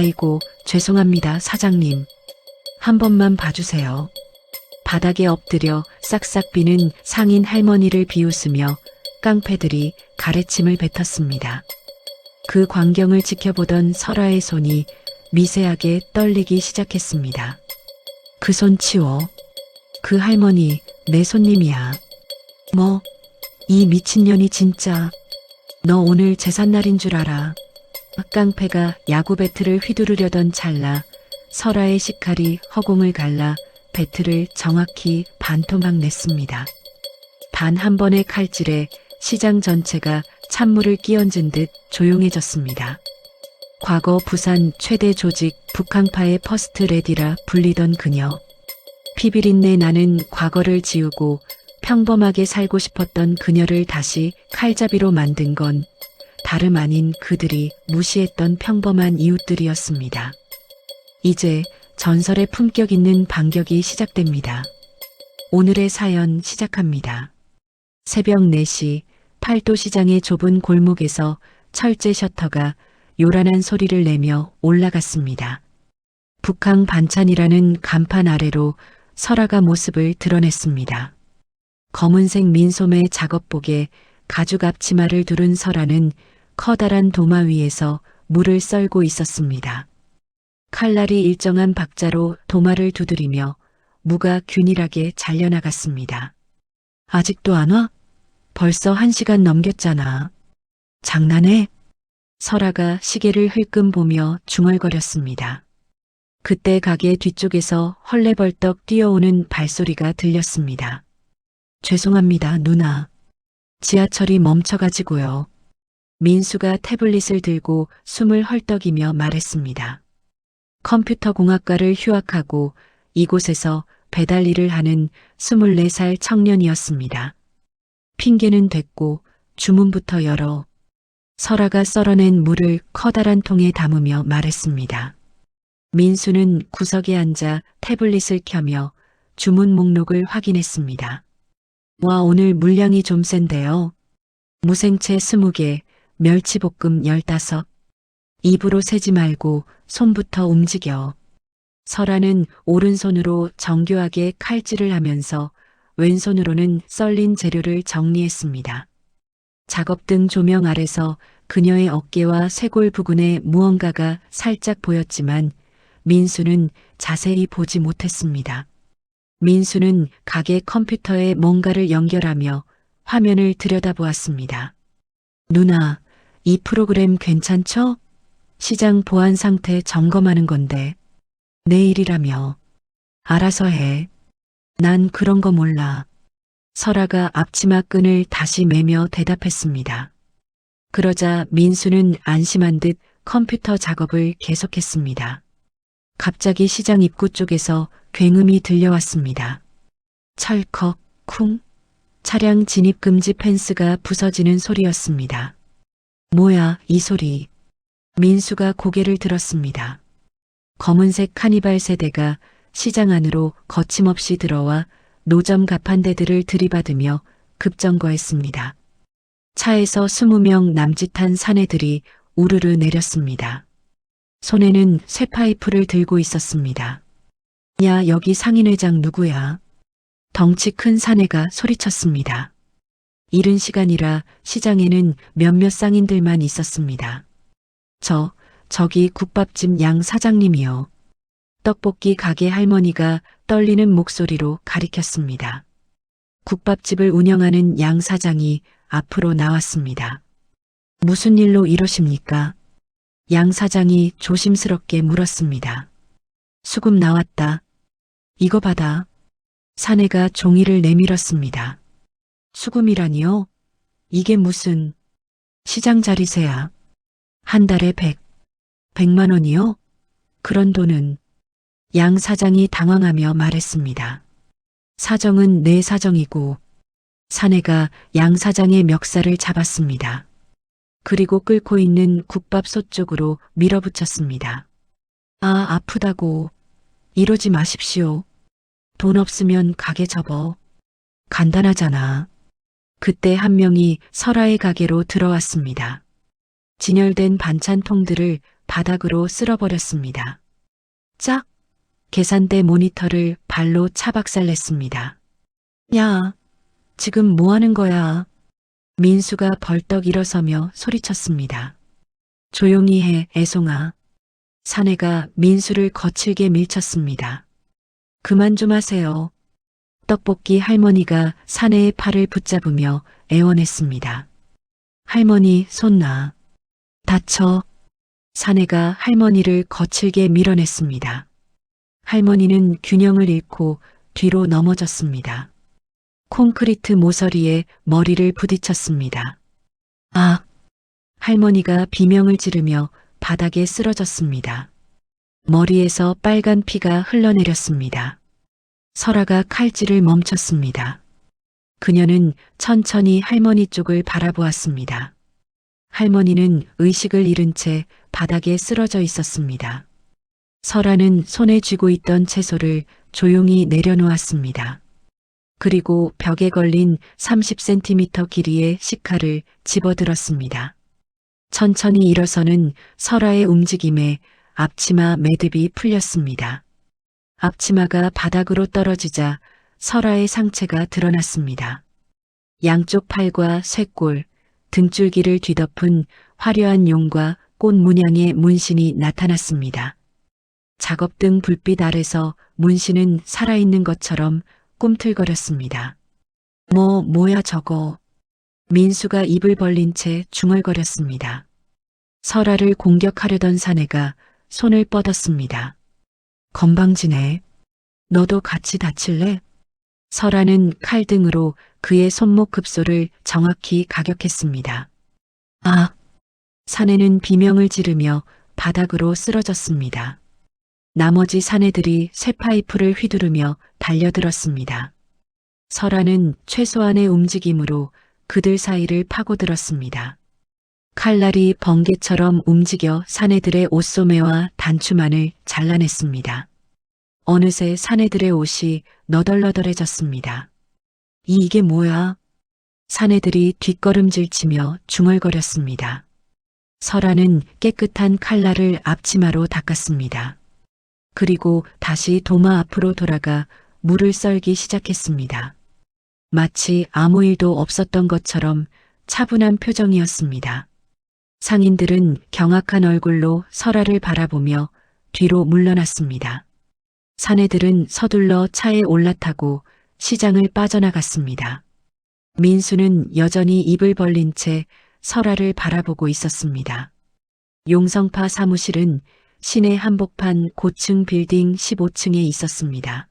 아이고, 죄송합니다, 사장님. 한 번만 봐주세요. 바닥에 엎드려 싹싹 비는 상인 할머니를 비웃으며 깡패들이 가래침을 뱉었습니다. 그 광경을 지켜보던 설아의 손이 미세하게 떨리기 시작했습니다. 그 손 치워. 그 할머니 내 손님이야. 뭐, 이 미친년이 진짜. 너 오늘 제삿날인 줄 알아. 깡패가 야구 배트를 휘두르려던 찰나 설아의 식칼이 허공을 갈라 배트를 정확히 반토막 냈습니다. 단 한 번의 칼질에 시장 전체가 찬물을 끼얹은 듯 조용해졌습니다. 과거 부산 최대 조직 북한파의 퍼스트 레디라 불리던 그녀. 피비린내 나는 과거를 지우고 평범하게 살고 싶었던 그녀를 다시 칼잡이로 만든 건 다름 아닌 그들이 무시했던 평범한 이웃들이었습니다. 이제 전설의 품격 있는 반격이 시작됩니다. 오늘의 사연 시작합니다. 새벽 4시 팔도시장의 좁은 골목에서 철제 셔터가 요란한 소리를 내며 올라갔습니다. 북한 반찬이라는 간판 아래로 설아가 모습을 드러냈습니다. 검은색 민소매 작업복에 가죽 앞치마를 두른 설아는 커다란 도마 위에서 물을 썰고 있었습니다. 칼날이 일정한 박자로 도마를 두드리며 무가 균일하게 잘려나갔습니다. 아직도 안 와? 벌써 1시간 넘겼잖아. 장난해? 설아가 시계를 흘끔 보며 중얼거렸습니다. 그때 가게 뒤쪽에서 헐레벌떡 뛰어오는 발소리가 들렸습니다. 죄송합니다, 누나. 지하철이 멈춰가지고요. 민수가 태블릿을 들고 숨을 헐떡이며 말했습니다. 컴퓨터 공학과를 휴학하고 이곳에서 배달 일을 하는 24살 청년이었습니다. 핑계는 됐고 주문부터 열어. 설아가 썰어낸 물을 커다란 통에 담으며 말했습니다. 민수는 구석에 앉아 태블릿을 켜며 주문 목록을 확인했습니다. 와, 오늘 물량이 좀 센데요. 무생채 20개, 멸치볶음 15. 입으로 세지 말고 손부터 움직여. 설아는 오른손으로 정교하게 칼질을 하면서 왼손으로는 썰린 재료를 정리했습니다. 작업등 조명 아래서 그녀의 어깨와 쇄골 부근에 무언가가 살짝 보였지만 민수는 자세히 보지 못했습니다. 민수는 가게 컴퓨터에 뭔가를 연결하며 화면을 들여다보았습니다. 누나, 이 프로그램 괜찮죠? 시장 보안 상태 점검하는 건데. 내일이라며. 알아서 해. 난 그런 거 몰라. 설아가 앞치마 끈을 다시 매며 대답했습니다. 그러자 민수는 안심한 듯 컴퓨터 작업을 계속했습니다. 갑자기 시장 입구 쪽에서 굉음이 들려왔습니다. 철컥, 쿵. 차량 진입 금지 펜스가 부서지는 소리였습니다. 뭐야, 이 소리. 민수가 고개를 들었습니다. 검은색 카니발 세대가 시장 안으로 거침없이 들어와 노점 가판대들을 들이받으며 급정거했습니다. 차에서 20명 남짓한 사내들이 우르르 내렸습니다. 손에는 쇠파이프를 들고 있었습니다. 야, 여기 상인회장 누구야? 덩치 큰 사내가 소리쳤습니다. 이른 시간이라 시장에는 몇몇 상인들만 있었습니다. 저기 국밥집 양 사장님이요. 떡볶이 가게 할머니가 떨리는 목소리로 가리켰습니다. 국밥집을 운영하는 양 사장이 앞으로 나왔습니다. 무슨 일로 이러십니까? 양 사장이 조심스럽게 물었습니다. 수금 나왔다. 이거 받아. 사내가 종이를 내밀었습니다. 수금이라니요? 이게 무슨 시장 자리세야. 한 달에 100만 원이요? 그런 돈은. 양 사장이 당황하며 말했습니다. 사정은 내 사정이고. 사내가 양 사장의 멱살을 잡았습니다. 그리고 끓고 있는 국밥솥 쪽으로 밀어붙였습니다. 아, 아프다고. 이러지 마십시오. 돈 없으면 가게 접어. 간단하잖아. 그때 한 명이 설아의 가게로 들어왔습니다. 진열된 반찬통들을 바닥으로 쓸어버렸습니다. 짝! 계산대 모니터를 발로 차박살냈습니다. 야, 지금 뭐 하는 거야? 민수가 벌떡 일어서며 소리쳤습니다. 조용히 해, 애송아. 사내가 민수를 거칠게 밀쳤습니다. 그만 좀 하세요. 떡볶이 할머니가 사내의 팔을 붙잡으며 애원했습니다. 할머니, 손 놔. 다쳐. 사내가 할머니를 거칠게 밀어냈습니다. 할머니는 균형을 잃고 뒤로 넘어졌습니다. 콘크리트 모서리에 머리를 부딪혔습니다. 아! 할머니가 비명을 지르며 바닥에 쓰러졌습니다. 머리에서 빨간 피가 흘러내렸습니다. 설아가 칼질을 멈췄습니다. 그녀는 천천히 할머니 쪽을 바라보았습니다. 할머니는 의식을 잃은 채 바닥에 쓰러져 있었습니다. 설아는 손에 쥐고 있던 채소를 조용히 내려놓았습니다. 그리고 벽에 걸린 30cm 길이의 식칼을 집어들었습니다. 천천히 일어서는 설아의 움직임에 앞치마 매듭이 풀렸습니다. 앞치마가 바닥으로 떨어지자 설아의 상체가 드러났습니다. 양쪽 팔과 쇄골, 등줄기를 뒤덮은 화려한 용과 꽃 문양의 문신이 나타났습니다. 작업등 불빛 아래서 문신은 살아있는 것처럼 꿈틀거렸습니다. 뭐야 저거. 민수가 입을 벌린 채 중얼거렸습니다. 설아를 공격하려던 사내가 손을 뻗었습니다. 건방지네. 너도 같이 다칠래? 설아는 칼등으로 그의 손목 급소를 정확히 가격했습니다. 아! 사내는 비명을 지르며 바닥으로 쓰러졌습니다. 나머지 사내들이 쇠파이프를 휘두르며 달려들었습니다. 설아는 최소한의 움직임으로 그들 사이를 파고들었습니다. 칼날이 번개처럼 움직여 사내들의 옷소매와 단추만을 잘라냈습니다. 어느새 사내들의 옷이 너덜너덜해졌습니다. 이게 뭐야? 사내들이 뒷걸음질치며 중얼거렸습니다. 설아는 깨끗한 칼날을 앞치마로 닦았습니다. 그리고 다시 도마 앞으로 돌아가 물을 썰기 시작했습니다. 마치 아무 일도 없었던 것처럼 차분한 표정이었습니다. 상인들은 경악한 얼굴로 설아를 바라보며 뒤로 물러났습니다. 사내들은 서둘러 차에 올라타고 시장을 빠져나갔습니다. 민수는 여전히 입을 벌린 채 설아를 바라보고 있었습니다. 용성파 사무실은 시내 한복판 고층 빌딩 15층에 있었습니다.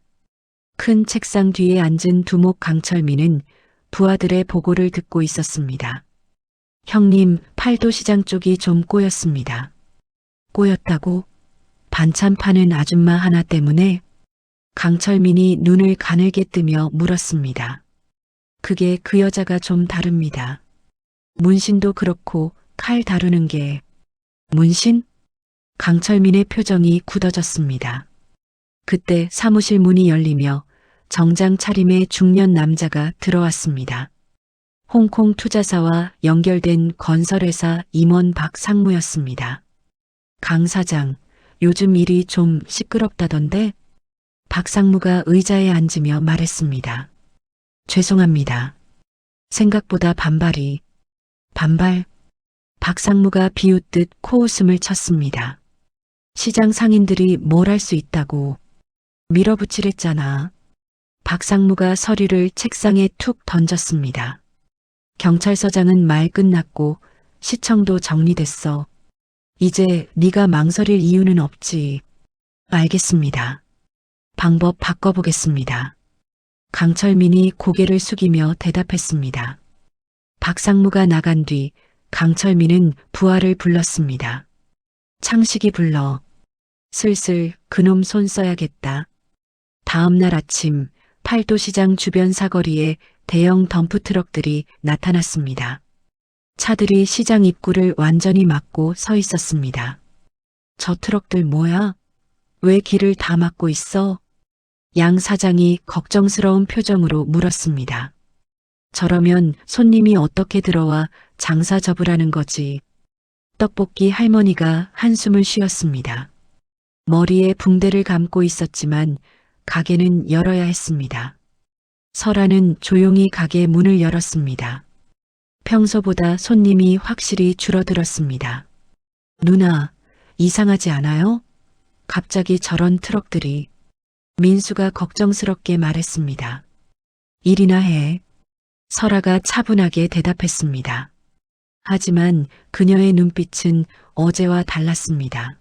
큰 책상 뒤에 앉은 두목 강철민은 부하들의 보고를 듣고 있었습니다. 형님, 팔도시장 쪽이 좀 꼬였습니다. 꼬였다고? 반찬 파는 아줌마 하나 때문에? 강철민이 눈을 가늘게 뜨며 물었습니다. 그게 그 여자가 좀 다릅니다. 문신도 그렇고 칼 다루는 게. 문신? 강철민의 표정이 굳어졌습니다. 그때 사무실 문이 열리며 정장 차림의 중년 남자가 들어왔습니다. 홍콩 투자사와 연결된 건설회사 임원 박 상무였습니다. 강 사장, 요즘 일이 좀 시끄럽다던데? 박 상무가 의자에 앉으며 말했습니다. 죄송합니다. 생각보다 반발이. 반발? 박 상무가 비웃듯 코웃음을 쳤습니다. 시장 상인들이 뭘 할 수 있다고. 밀어붙이랬잖아. 박 상무가 서류를 책상에 툭 던졌습니다. 경찰서장은 말 끝났고 시청도 정리됐어. 이제 네가 망설일 이유는 없지. 알겠습니다. 방법 바꿔보겠습니다. 강철민이 고개를 숙이며 대답했습니다. 박 상무가 나간 뒤 강철민은 부하를 불렀습니다. 창식이 불러. 슬슬 그놈 손 써야겠다. 다음 날 아침 팔도시장 주변 사거리에 대형 덤프트럭들이 나타났습니다. 차들이 시장 입구를 완전히 막고 서 있었습니다. 저 트럭들 뭐야? 왜 길을 다 막고 있어? 양 사장이 걱정스러운 표정으로 물었습니다. 저러면 손님이 어떻게 들어와 장사 접으라는 거지. 떡볶이 할머니가 한숨을 쉬었습니다. 머리에 붕대를 감고 있었지만 가게는 열어야 했습니다. 설아는 조용히 가게 문을 열었습니다. 평소보다 손님이 확실히 줄어들었습니다. 누나, 이상하지 않아요? 갑자기 저런 트럭들이. 민수가 걱정스럽게 말했습니다. 일이나 해. 설아가 차분하게 대답했습니다. 하지만 그녀의 눈빛은 어제와 달랐습니다.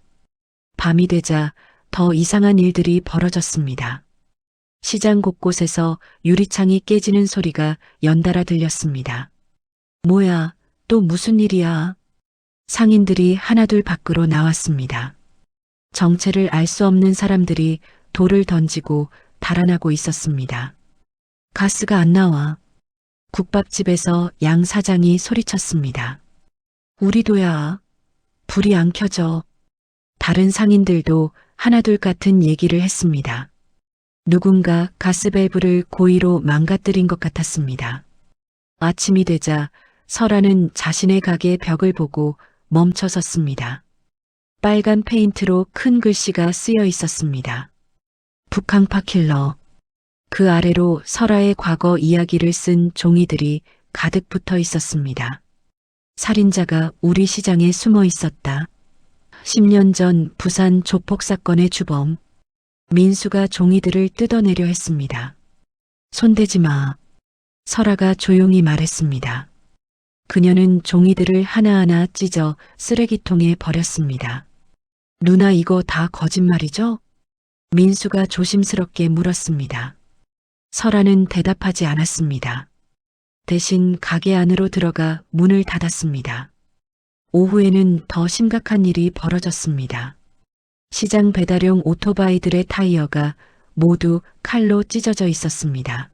밤이 되자 더 이상한 일들이 벌어졌습니다. 시장 곳곳에서 유리창이 깨지는 소리가 연달아 들렸습니다. 뭐야, 또 무슨 일이야? 상인들이 하나둘 밖으로 나왔습니다. 정체를 알 수 없는 사람들이 돌을 던지고 달아나고 있었습니다. 가스가 안 나와. 국밥집에서 양 사장이 소리쳤습니다. 우리도야. 불이 안 켜져. 다른 상인들도 하나둘 같은 얘기를 했습니다. 누군가 가스밸브를 고의로 망가뜨린 것 같았습니다. 아침이 되자 설아는 자신의 가게 벽을 보고 멈춰 섰습니다. 빨간 페인트로 큰 글씨가 쓰여 있었습니다. 북한파 킬러. 그 아래로 설아의 과거 이야기를 쓴 종이들이 가득 붙어 있었습니다. 살인자가 우리 시장에 숨어 있었다. 10년 전 부산 조폭 사건의 주범. 민수가 종이들을 뜯어내려 했습니다. 손대지 마. 설아가 조용히 말했습니다. 그녀는 종이들을 하나하나 찢어 쓰레기통에 버렸습니다. 누나 이거 다 거짓말이죠? 민수가 조심스럽게 물었습니다. 설아는 대답하지 않았습니다. 대신 가게 안으로 들어가 문을 닫았습니다. 오후에는 더 심각한 일이 벌어졌습니다. 시장 배달용 오토바이들의 타이어가 모두 칼로 찢어져 있었습니다.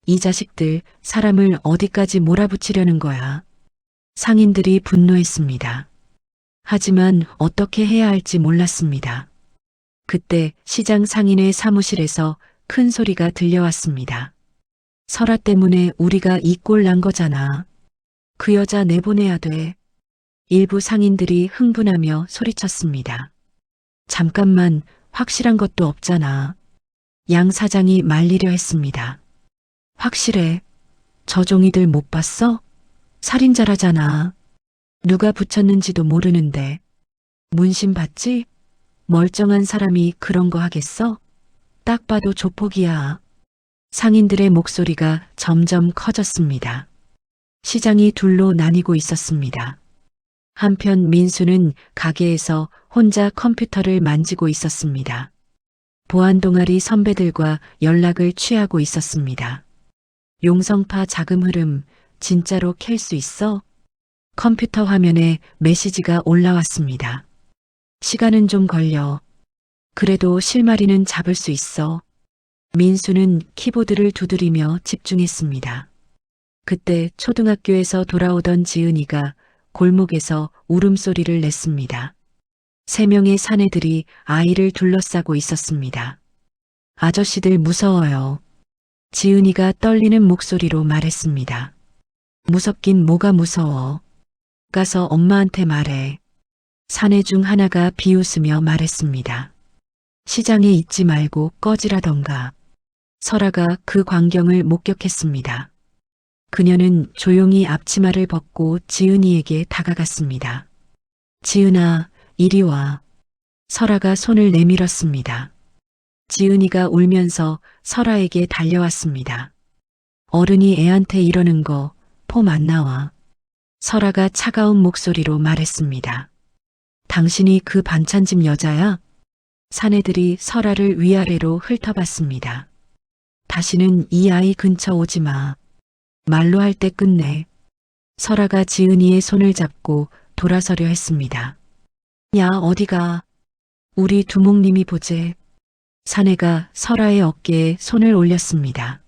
이 자식들 사람을 어디까지 몰아붙이려는 거야. 상인들이 분노했습니다. 하지만 어떻게 해야 할지 몰랐습니다. 그때 시장 상인의 사무실에서 큰 소리가 들려왔습니다. 설아 때문에 우리가 이 꼴 난 거잖아. 그 여자 내보내야 돼. 일부 상인들이 흥분하며 소리쳤습니다. 잠깐만, 확실한 것도 없잖아. 양 사장이 말리려 했습니다. 확실해. 저 종이들 못 봤어? 살인자라잖아. 누가 붙였는지도 모르는데. 문신 봤지? 멀쩡한 사람이 그런 거 하겠어? 딱 봐도 조폭이야. 상인들의 목소리가 점점 커졌습니다. 시장이 둘로 나뉘고 있었습니다. 한편 민수는 가게에서 혼자 컴퓨터를 만지고 있었습니다. 보안 동아리 선배들과 연락을 취하고 있었습니다. 용성파 자금 흐름 진짜로 캘 수 있어? 컴퓨터 화면에 메시지가 올라왔습니다. 시간은 좀 걸려. 그래도 실마리는 잡을 수 있어. 민수는 키보드를 두드리며 집중했습니다. 그때 초등학교에서 돌아오던 지은이가 골목에서 울음소리를 냈습니다. 3명의 사내들이 아이를 둘러싸고 있었습니다. 아저씨들 무서워요. 지은이가 떨리는 목소리로 말했습니다. 무섭긴 뭐가 무서워. 가서 엄마한테 말해. 사내 중 하나가 비웃으며 말했습니다. 시장에 있지 말고 꺼지라던가. 설아가 그 광경을 목격했습니다. 그녀는 조용히 앞치마를 벗고 지은이에게 다가갔습니다. 지은아, 이리 와. 설아가 손을 내밀었습니다. 지은이가 울면서 설아에게 달려왔습니다. 어른이 애한테 이러는 거 폼 안 나와. 설아가 차가운 목소리로 말했습니다. 당신이 그 반찬집 여자야? 사내들이 설아를 위아래로 훑어봤습니다. 다시는 이 아이 근처 오지 마. 말로 할 때 끝내. 설아가 지은이의 손을 잡고 돌아서려 했습니다. 야, 어디가? 우리 두목님이 보재. 사내가 설아의 어깨에 손을 올렸습니다.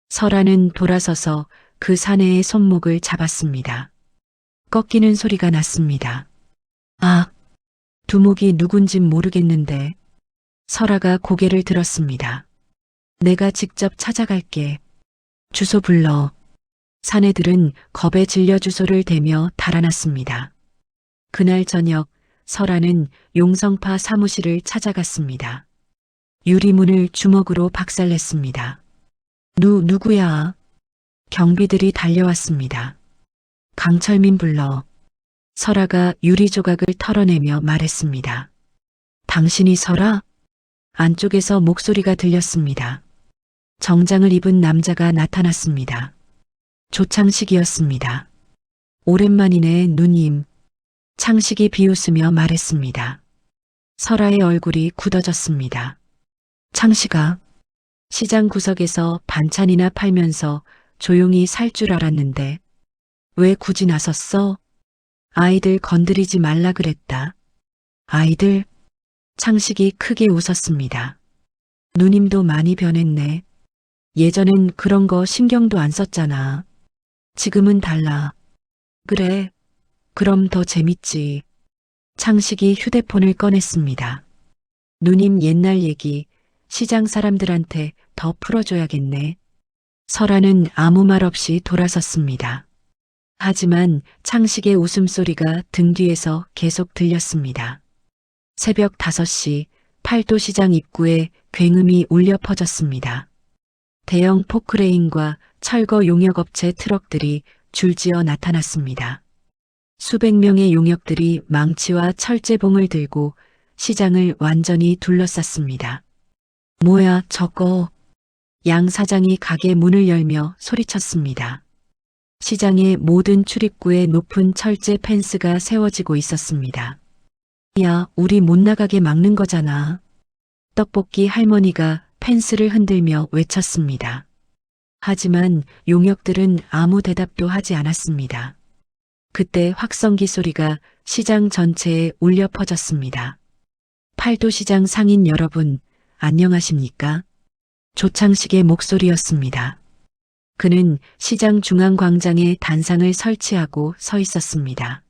설아는 돌아서서 그 사내의 손목을 잡았습니다. 꺾이는 소리가 났습니다. 아, 두목이 누군진 모르겠는데. 설아가 고개를 들었습니다. 내가 직접 찾아갈게. 주소 불러. 사내들은 겁에 질려 주소를 대며 달아났습니다. 그날 저녁 설아는 용성파 사무실을 찾아갔습니다. 유리문을 주먹으로 박살냈습니다. 누구야? 경비들이 달려왔습니다. 강철민 불러. 설아가 유리 조각을 털어내며 말했습니다. 당신이 설아? 안쪽에서 목소리가 들렸습니다. 정장을 입은 남자가 나타났습니다. 조창식이었습니다. 오랜만이네 누님. 창식이 비웃으며 말했습니다. 설아의 얼굴이 굳어졌습니다. 창식아, 시장 구석에서 반찬이나 팔면서 조용히 살 줄 알았는데 왜 굳이 나섰어? 아이들 건드리지 말라 그랬다. 아이들? 창식이 크게 웃었습니다. 누님도 많이 변했네. 예전엔 그런 거 신경도 안 썼잖아. 지금은 달라. 그래, 그럼 더 재밌지. 창식이 휴대폰을 꺼냈습니다. 누님 옛날 얘기 시장 사람들한테 더 풀어줘야겠네. 설아는 아무 말 없이 돌아섰습니다. 하지만 창식의 웃음소리가 등 뒤에서 계속 들렸습니다. 새벽 5시 팔도시장 입구에 굉음이 울려 퍼졌습니다. 대형 포크레인과 철거 용역업체 트럭들이 줄지어 나타났습니다. 수백 명의 용역들이 망치와 철제봉을 들고 시장을 완전히 둘러쌌습니다. 뭐야 저거? 양 사장이 가게 문을 열며 소리쳤습니다. 시장의 모든 출입구에 높은 철제 펜스가 세워지고 있었습니다. 야, 우리 못 나가게 막는 거잖아. 떡볶이 할머니가 펜스를 흔들며 외쳤습니다. 하지만 용역들은 아무 대답도 하지 않았습니다. 그때 확성기 소리가 시장 전체에 울려 퍼졌습니다. 팔도시장 상인 여러분, 안녕하십니까? 조창식의 목소리였습니다. 그는 시장 중앙광장에 단상을 설치하고 서 있었습니다.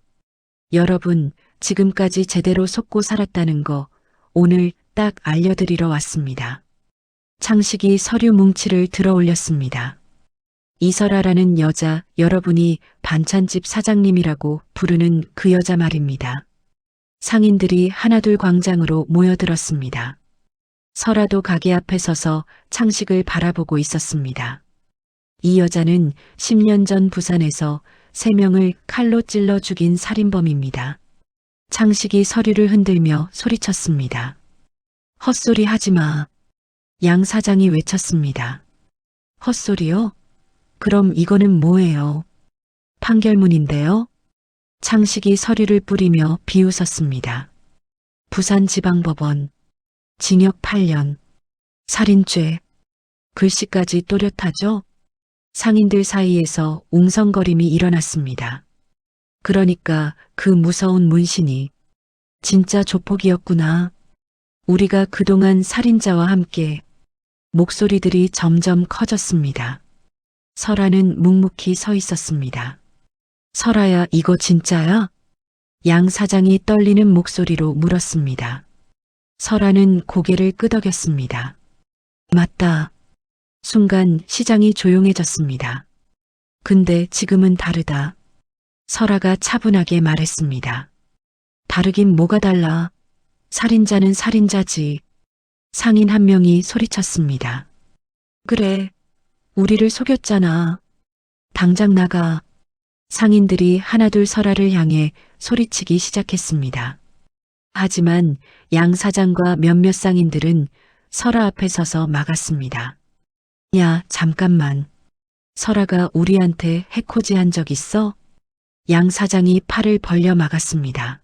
여러분, 지금까지 제대로 속고 살았다는 거 오늘 딱 알려드리러 왔습니다. 창식이 서류 뭉치를 들어 올렸습니다. 이설아라는 여자, 여러분이 반찬집 사장님이라고 부르는 그 여자 말입니다. 상인들이 하나둘 광장으로 모여들었습니다. 설아도 가게 앞에 서서 창식을 바라보고 있었습니다. 이 여자는 10년 전 부산에서 3명을 칼로 찔러 죽인 살인범입니다. 창식이 서류를 흔들며 소리쳤습니다. 헛소리 하지 마. 양 사장이 외쳤습니다. 헛소리요? 그럼 이거는 뭐예요? 판결문인데요? 창식이 서류를 뿌리며 비웃었습니다. 부산지방법원, 징역 8년, 살인죄, 글씨까지 또렷하죠? 상인들 사이에서 웅성거림이 일어났습니다. 그러니까 그 무서운 문신이 진짜 조폭이었구나. 우리가 그동안 살인자와 함께 목소리들이 점점 커졌습니다. 설아는 묵묵히 서 있었습니다. 설아야, 이거 진짜야? 양 사장이 떨리는 목소리로 물었습니다. 설아는 고개를 끄덕였습니다. 맞다. 순간 시장이 조용해졌습니다. 근데 지금은 다르다. 설아가 차분하게 말했습니다. 다르긴 뭐가 달라. 살인자는 살인자지. 상인 한 명이 소리쳤습니다. 그래, 우리를 속였잖아. 당장 나가. 상인들이 하나둘 설아를 향해 소리치기 시작했습니다. 하지만 양 사장과 몇몇 상인들은 설아 앞에 서서 막았습니다. 야, 잠깐만. 설아가 우리한테 해코지한 적 있어? 양 사장이 팔을 벌려 막았습니다.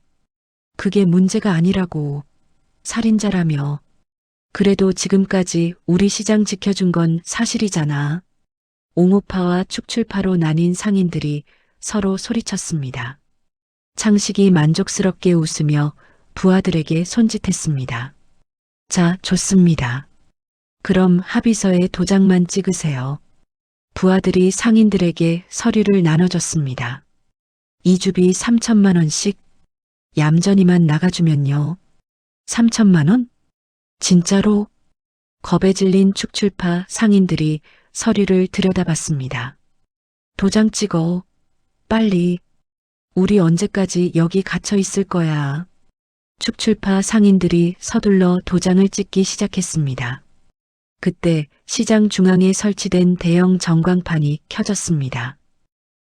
그게 문제가 아니라고. 살인자라며. 그래도 지금까지 우리 시장 지켜준 건 사실이잖아. 옹호파와 축출파로 나뉜 상인들이 서로 소리쳤습니다. 창식이 만족스럽게 웃으며 부하들에게 손짓했습니다. 자, 좋습니다. 그럼 합의서에 도장만 찍으세요. 부하들이 상인들에게 서류를 나눠줬습니다. 이주비 3천만 원씩 얌전히만 나가주면요. 3천만 원? 진짜로? 겁에 질린 축출파 상인들이 서류를 들여다봤습니다. 도장 찍어. 빨리. 우리 언제까지 여기 갇혀 있을 거야? 축출파 상인들이 서둘러 도장을 찍기 시작했습니다. 그때 시장 중앙에 설치된 대형 전광판이 켜졌습니다.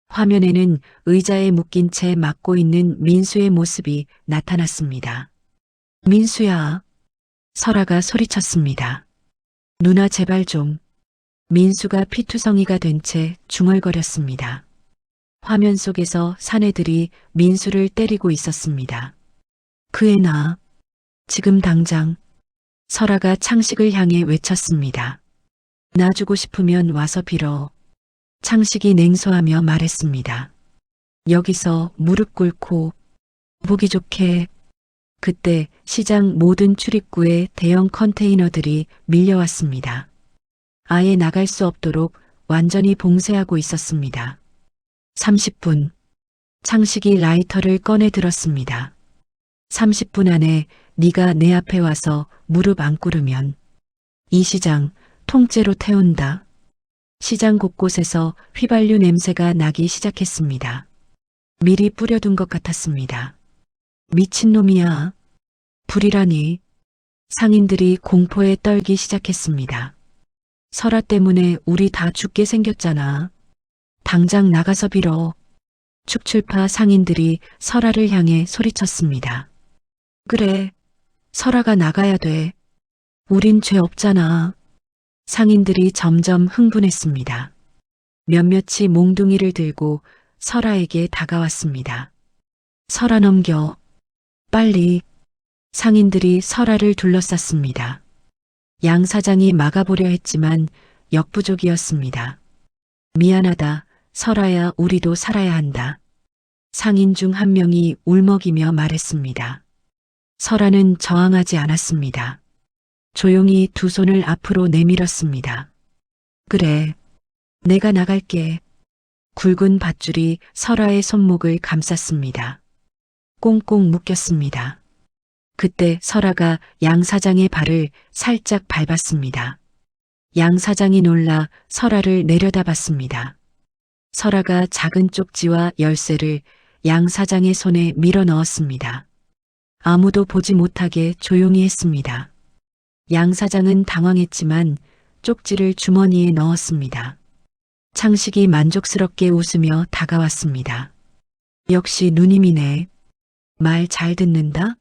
화면에는 의자에 묶인 채 맞고 있는 민수의 모습이 나타났습니다. 민수야. 설아가 소리쳤습니다. 누나 제발 좀. 민수가 피투성이가 된 채 중얼거렸습니다. 화면 속에서 사내들이 민수를 때리고 있었습니다. 그 애나. 지금 당장. 설아가 창식을 향해 외쳤습니다. 놔주고 싶으면 와서 빌어. 창식이 냉소하며 말했습니다. 여기서 무릎 꿇고 보기 좋게. 그때 시장 모든 출입구에 대형 컨테이너들이 밀려왔습니다. 아예 나갈 수 없도록 완전히 봉쇄하고 있었습니다. 30분. 창식이 라이터를 꺼내 들었습니다. 30분 안에 네가 내 앞에 와서 무릎 안 꿇으면 이 시장 통째로 태운다. 시장 곳곳에서 휘발유 냄새가 나기 시작했습니다. 미리 뿌려둔 것 같았습니다. 미친놈이야. 불이라니. 상인들이 공포에 떨기 시작했습니다. 설아 때문에 우리 다 죽게 생겼잖아. 당장 나가서 빌어. 축출파 상인들이 설아를 향해 소리쳤습니다. 그래. 설아가 나가야 돼. 우린 죄 없잖아. 상인들이 점점 흥분했습니다. 몇몇이 몽둥이를 들고 설아에게 다가왔습니다. 설아 넘겨. 빨리. 상인들이 설아를 둘러쌌습니다. 양 사장이 막아보려 했지만 역부족이었습니다. 미안하다. 설아야, 우리도 살아야 한다. 상인 중 한 명이 울먹이며 말했습니다. 설아는 저항하지 않았습니다. 조용히 두 손을 앞으로 내밀었습니다. 그래, 내가 나갈게. 굵은 밧줄이 설아의 손목을 감쌌습니다. 꽁꽁 묶였습니다. 그때 설아가 양 사장의 발을 살짝 밟았습니다. 양 사장이 놀라 설아를 내려다봤습니다. 설아가 작은 쪽지와 열쇠를 양 사장의 손에 밀어 넣었습니다. 아무도 보지 못하게 조용히 했습니다. 양 사장은 당황했지만 쪽지를 주머니에 넣었습니다. 창식이 만족스럽게 웃으며 다가왔습니다. 역시 누님이네. 말 잘 듣는다?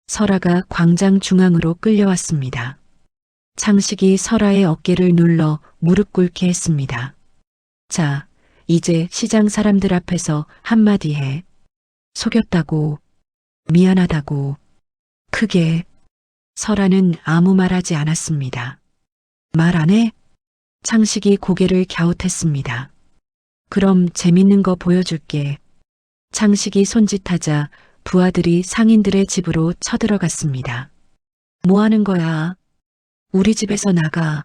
설아가 광장 중앙으로 끌려왔습니다. 창식이 설아의 어깨를 눌러 무릎 꿇게 했습니다. 자, 이제 시장 사람들 앞에서 한마디 해. 속였다고. 미안하다고. 크게. 설아는 아무 말하지 않았습니다. 말 안 해? 창식이 고개를 갸웃했습니다. 그럼 재밌는 거 보여줄게. 창식이 손짓하자 부하들이 상인들의 집으로 쳐들어갔습니다. 뭐 하는 거야? 우리 집에서 나가.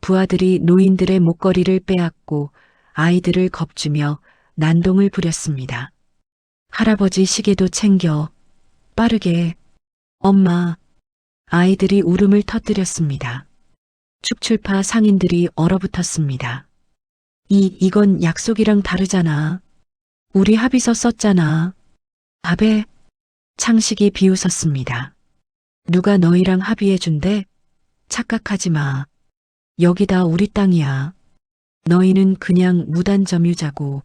부하들이 노인들의 목걸이를 빼앗고 아이들을 겁주며 난동을 부렸습니다. 할아버지 시계도 챙겨. 빠르게. 엄마. 아이들이 울음을 터뜨렸습니다. 축출파 상인들이 얼어붙었습니다. 이건 약속이랑 다르잖아. 우리 합의서 썼잖아. 밥에. 창식이 비웃었습니다. 누가 너희랑 합의해준대? 착각하지 마. 여기 다 우리 땅이야. 너희는 그냥 무단점유자고.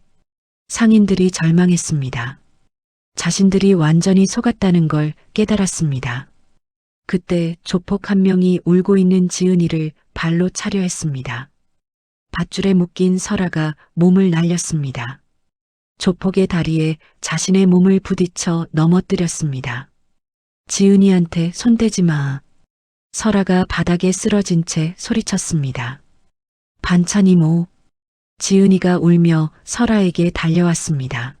상인들이 절망했습니다. 자신들이 완전히 속았다는 걸 깨달았습니다. 그때 조폭 한 명이 울고 있는 지은이를 발로 차려 했습니다. 밧줄에 묶인 설아가 몸을 날렸습니다. 조폭의 다리에 자신의 몸을 부딪혀 넘어뜨렸습니다. 지은이한테 손대지 마. 설아가 바닥에 쓰러진 채 소리쳤습니다. 반찬 이모. 지은이가 울며 설아에게 달려왔습니다.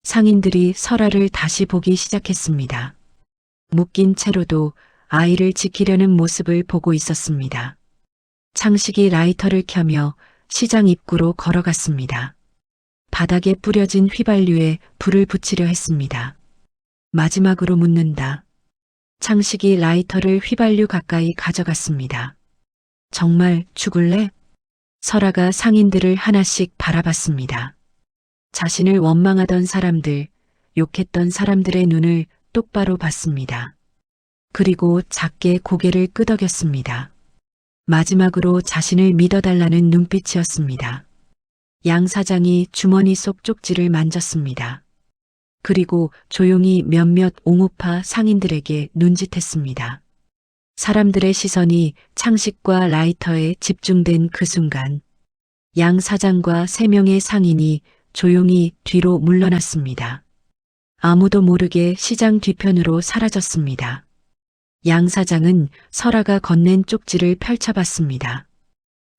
상인들이 설아를 다시 보기 시작했습니다. 묶인 채로도 아이를 지키려는 모습을 보고 있었습니다. 창식이 라이터를 켜며 시장 입구로 걸어갔습니다. 바닥에 뿌려진 휘발유에 불을 붙이려 했습니다. 마지막으로 묻는다. 창식이 라이터를 휘발유 가까이 가져갔습니다. 정말 죽을래? 설아가 상인들을 하나씩 바라봤습니다. 자신을 원망하던 사람들, 욕했던 사람들의 눈을 똑바로 봤습니다. 그리고 작게 고개를 끄덕였습니다. 마지막으로 자신을 믿어달라는 눈빛이었습니다. 양 사장이 주머니 속 쪽지를 만졌습니다. 그리고 조용히 몇몇 옹호파 상인들에게 눈짓했습니다. 사람들의 시선이 창식과 라이터에 집중된 그 순간, 양 사장과 3명의 상인이 조용히 뒤로 물러났습니다. 아무도 모르게 시장 뒤편으로 사라졌습니다. 양 사장은 설아가 건넨 쪽지를 펼쳐봤습니다.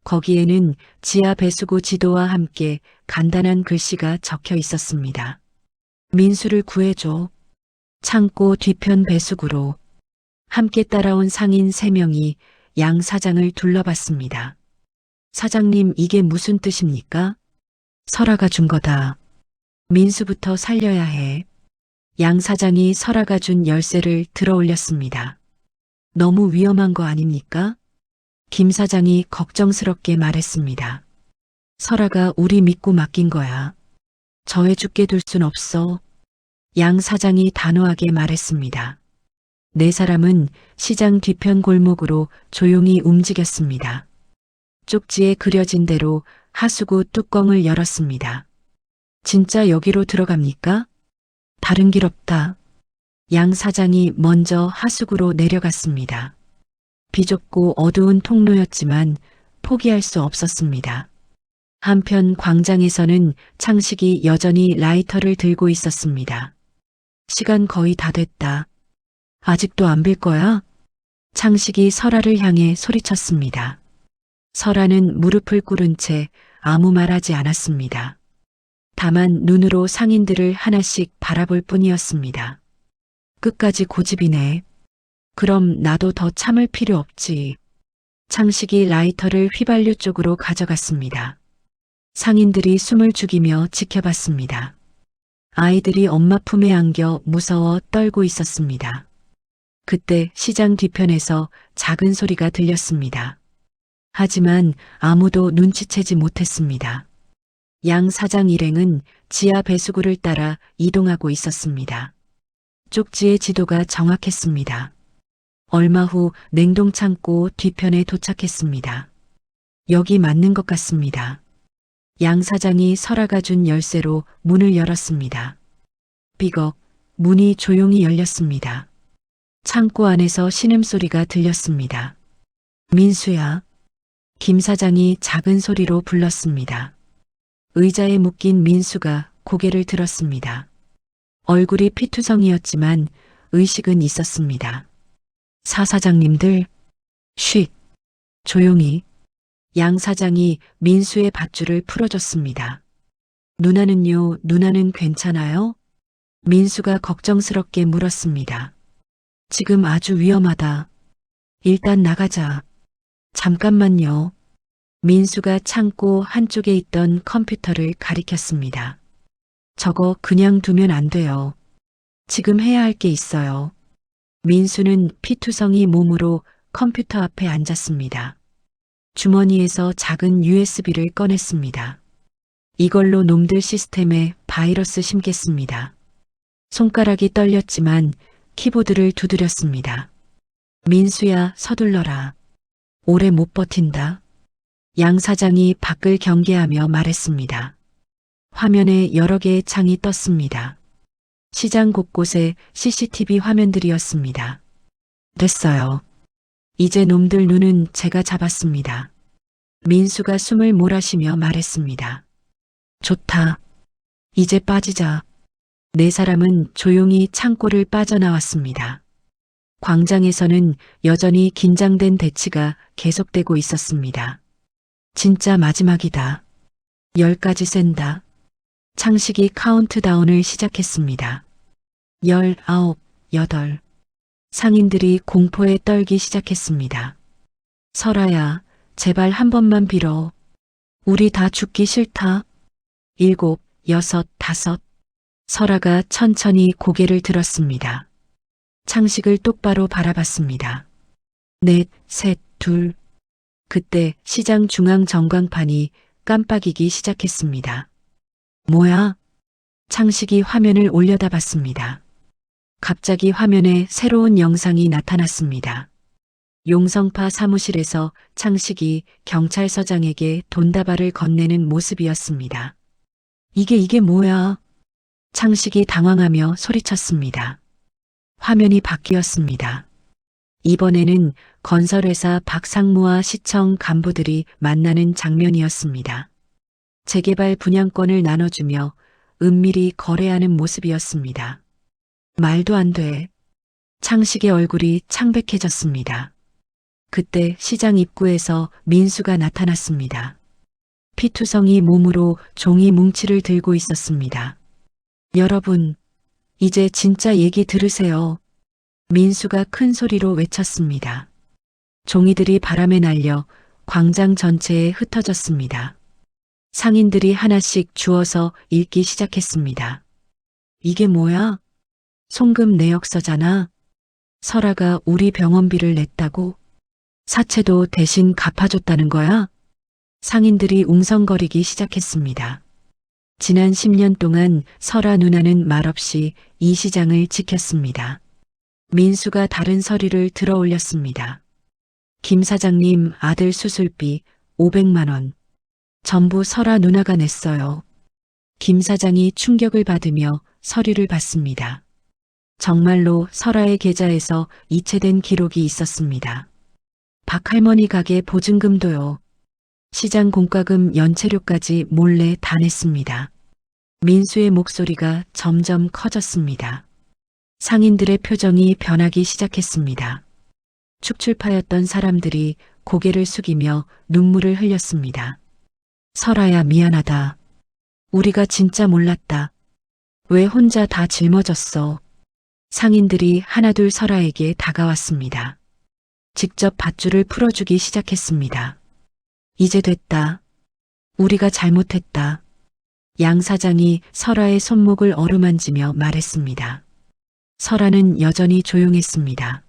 거기에는 지하 배수구 지도와 함께 간단한 글씨가 적혀 있었습니다. 민수를 구해줘. 창고 뒤편 배수구로. 함께 따라온 상인 3명이 양 사장을 둘러봤습니다. 사장님, 이게 무슨 뜻입니까? 설아가 준 거다. 민수부터 살려야 해. 양 사장이 설아가 준 열쇠를 들어 올렸습니다. 너무 위험한 거 아닙니까? 김 사장이 걱정스럽게 말했습니다. 설아가 우리 믿고 맡긴 거야. 저해 죽게 둘 순 없어. 양 사장이 단호하게 말했습니다. 4사람은 시장 뒤편 골목으로 조용히 움직였습니다. 쪽지에 그려진 대로 하수구 뚜껑을 열었습니다. 진짜 여기로 들어갑니까? 다른 길 없다. 양 사장이 먼저 하수구로 내려갔습니다. 비좁고 어두운 통로였지만 포기할 수 없었습니다. 한편 광장에서는 창식이 여전히 라이터를 들고 있었습니다. 시간 거의 다 됐다. 아직도 안 빌 거야? 창식이 설아를 향해 소리쳤습니다. 설아는 무릎을 꿇은 채 아무 말하지 않았습니다. 다만 눈으로 상인들을 하나씩 바라볼 뿐이었습니다. 끝까지 고집이네. 그럼 나도 더 참을 필요 없지. 창식이 라이터를 휘발유 쪽으로 가져갔습니다. 상인들이 숨을 죽이며 지켜봤습니다. 아이들이 엄마 품에 안겨 무서워 떨고 있었습니다. 그때 시장 뒤편에서 작은 소리가 들렸습니다. 하지만 아무도 눈치채지 못했습니다. 양 사장 일행은 지하 배수구를 따라 이동하고 있었습니다. 쪽지의 지도가 정확했습니다. 얼마 후 냉동창고 뒤편에 도착했습니다. 여기 맞는 것 같습니다. 양 사장이 설아가 준 열쇠로 문을 열었습니다. 삐걱, 문이 조용히 열렸습니다. 창고 안에서 신음소리가 들렸습니다. 민수야. 김 사장이 작은 소리로 불렀습니다. 의자에 묶인 민수가 고개를 들었습니다. 얼굴이 피투성이었지만 의식은 있었습니다. 사 사장님들, 쉿, 조용히. 양 사장이 민수의 밧줄을 풀어줬습니다. 누나는요, 누나는 괜찮아요? 민수가 걱정스럽게 물었습니다. 지금 아주 위험하다. 일단 나가자. 잠깐만요. 민수가 창고 한쪽에 있던 컴퓨터를 가리켰습니다. 저거 그냥 두면 안 돼요. 지금 해야 할 게 있어요. 민수는 피투성이 몸으로 컴퓨터 앞에 앉았습니다. 주머니에서 작은 USB를 꺼냈습니다. 이걸로 놈들 시스템에 바이러스 심겠습니다. 손가락이 떨렸지만 키보드를 두드렸습니다. 민수야, 서둘러라. 오래 못 버틴다. 양 사장이 밖을 경계하며 말했습니다. 화면에 여러 개의 창이 떴습니다. 시장 곳곳에 CCTV 화면들이었습니다. 됐어요. 이제 놈들 눈은 제가 잡았습니다. 민수가 숨을 몰아쉬며 말했습니다. 좋다. 이제 빠지자. 4사람은 조용히 창고를 빠져나왔습니다. 광장에서는 여전히 긴장된 대치가 계속되고 있었습니다. 진짜 마지막이다. 10까지 센다. 창식이 카운트다운을 시작했습니다. 19, 8. 상인들이 공포에 떨기 시작했습니다. 설아야, 제발 한 번만 빌어. 우리 다 죽기 싫다. 7, 6, 5. 설아가 천천히 고개를 들었습니다. 창식을 똑바로 바라봤습니다. 4, 3, 2. 그때 시장 중앙 전광판이 깜빡이기 시작했습니다. 뭐야? 창식이 화면을 올려다봤습니다. 갑자기 화면에 새로운 영상이 나타났습니다. 용성파 사무실에서 창식이 경찰서장에게 돈다발을 건네는 모습이었습니다. 이게 뭐야? 창식이 당황하며 소리쳤습니다. 화면이 바뀌었습니다. 이번에는 건설회사 박상무와 시청 간부들이 만나는 장면이었습니다. 재개발 분양권을 나눠주며 은밀히 거래하는 모습이었습니다. 말도 안 돼. 창식의 얼굴이 창백해졌습니다. 그때 시장 입구에서 민수가 나타났습니다. 피투성이 몸으로 종이 뭉치를 들고 있었습니다. 여러분, 이제 진짜 얘기 들으세요. 민수가 큰 소리로 외쳤습니다. 종이들이 바람에 날려 광장 전체에 흩어졌습니다. 상인들이 하나씩 주워서 읽기 시작했습니다. 이게 뭐야? 송금 내역서잖아. 설아가 우리 병원비를 냈다고? 사채도 대신 갚아줬다는 거야? 상인들이 웅성거리기 시작했습니다. 지난 10년 동안 설아 누나는 말없이 이 시장을 지켰습니다. 민수가 다른 서류를 들어 올렸습니다. 김 사장님 아들 수술비 500만 원. 전부 설아 누나가 냈어요. 김 사장이 충격을 받으며 서류를 받습니다. 정말로 설아의 계좌에서 이체된 기록이 있었습니다. 박할머니 가게 보증금도요. 시장 공과금 연체료까지 몰래 다 냈습니다. 민수의 목소리가 점점 커졌습니다. 상인들의 표정이 변하기 시작했습니다. 축출파였던 사람들이 고개를 숙이며 눈물을 흘렸습니다. 설아야 미안하다. 우리가 진짜 몰랐다. 왜 혼자 다 짊어졌어. 상인들이 하나둘 설아에게 다가왔습니다. 직접 밧줄을 풀어주기 시작했습니다. 이제 됐다. 우리가 잘못했다. 양 사장이 설아의 손목을 어루만지며 말했습니다. 설아는 여전히 조용했습니다.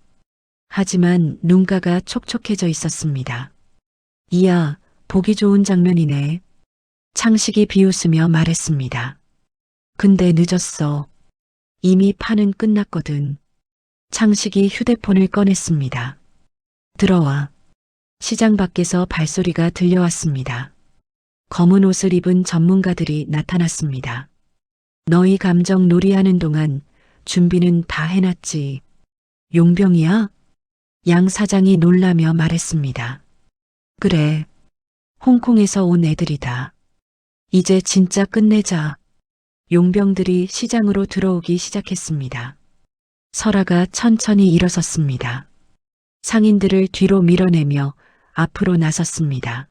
하지만 눈가가 촉촉해져 있었습니다. 이야, 보기 좋은 장면이네. 창식이 비웃으며 말했습니다. 근데 늦었어. 이미 판은 끝났거든. 창식이 휴대폰을 꺼냈습니다. 들어와. 시장 밖에서 발소리가 들려왔습니다. 검은 옷을 입은 전문가들이 나타났습니다. 너희 감정 놀이하는 동안 준비는 다 해놨지. 용병이야? 양 사장이 놀라며 말했습니다. 그래. 홍콩에서 온 애들이다. 이제 진짜 끝내자. 용병들이 시장으로 들어오기 시작했습니다. 설아가 천천히 일어섰습니다. 상인들을 뒤로 밀어내며 앞으로 나섰습니다.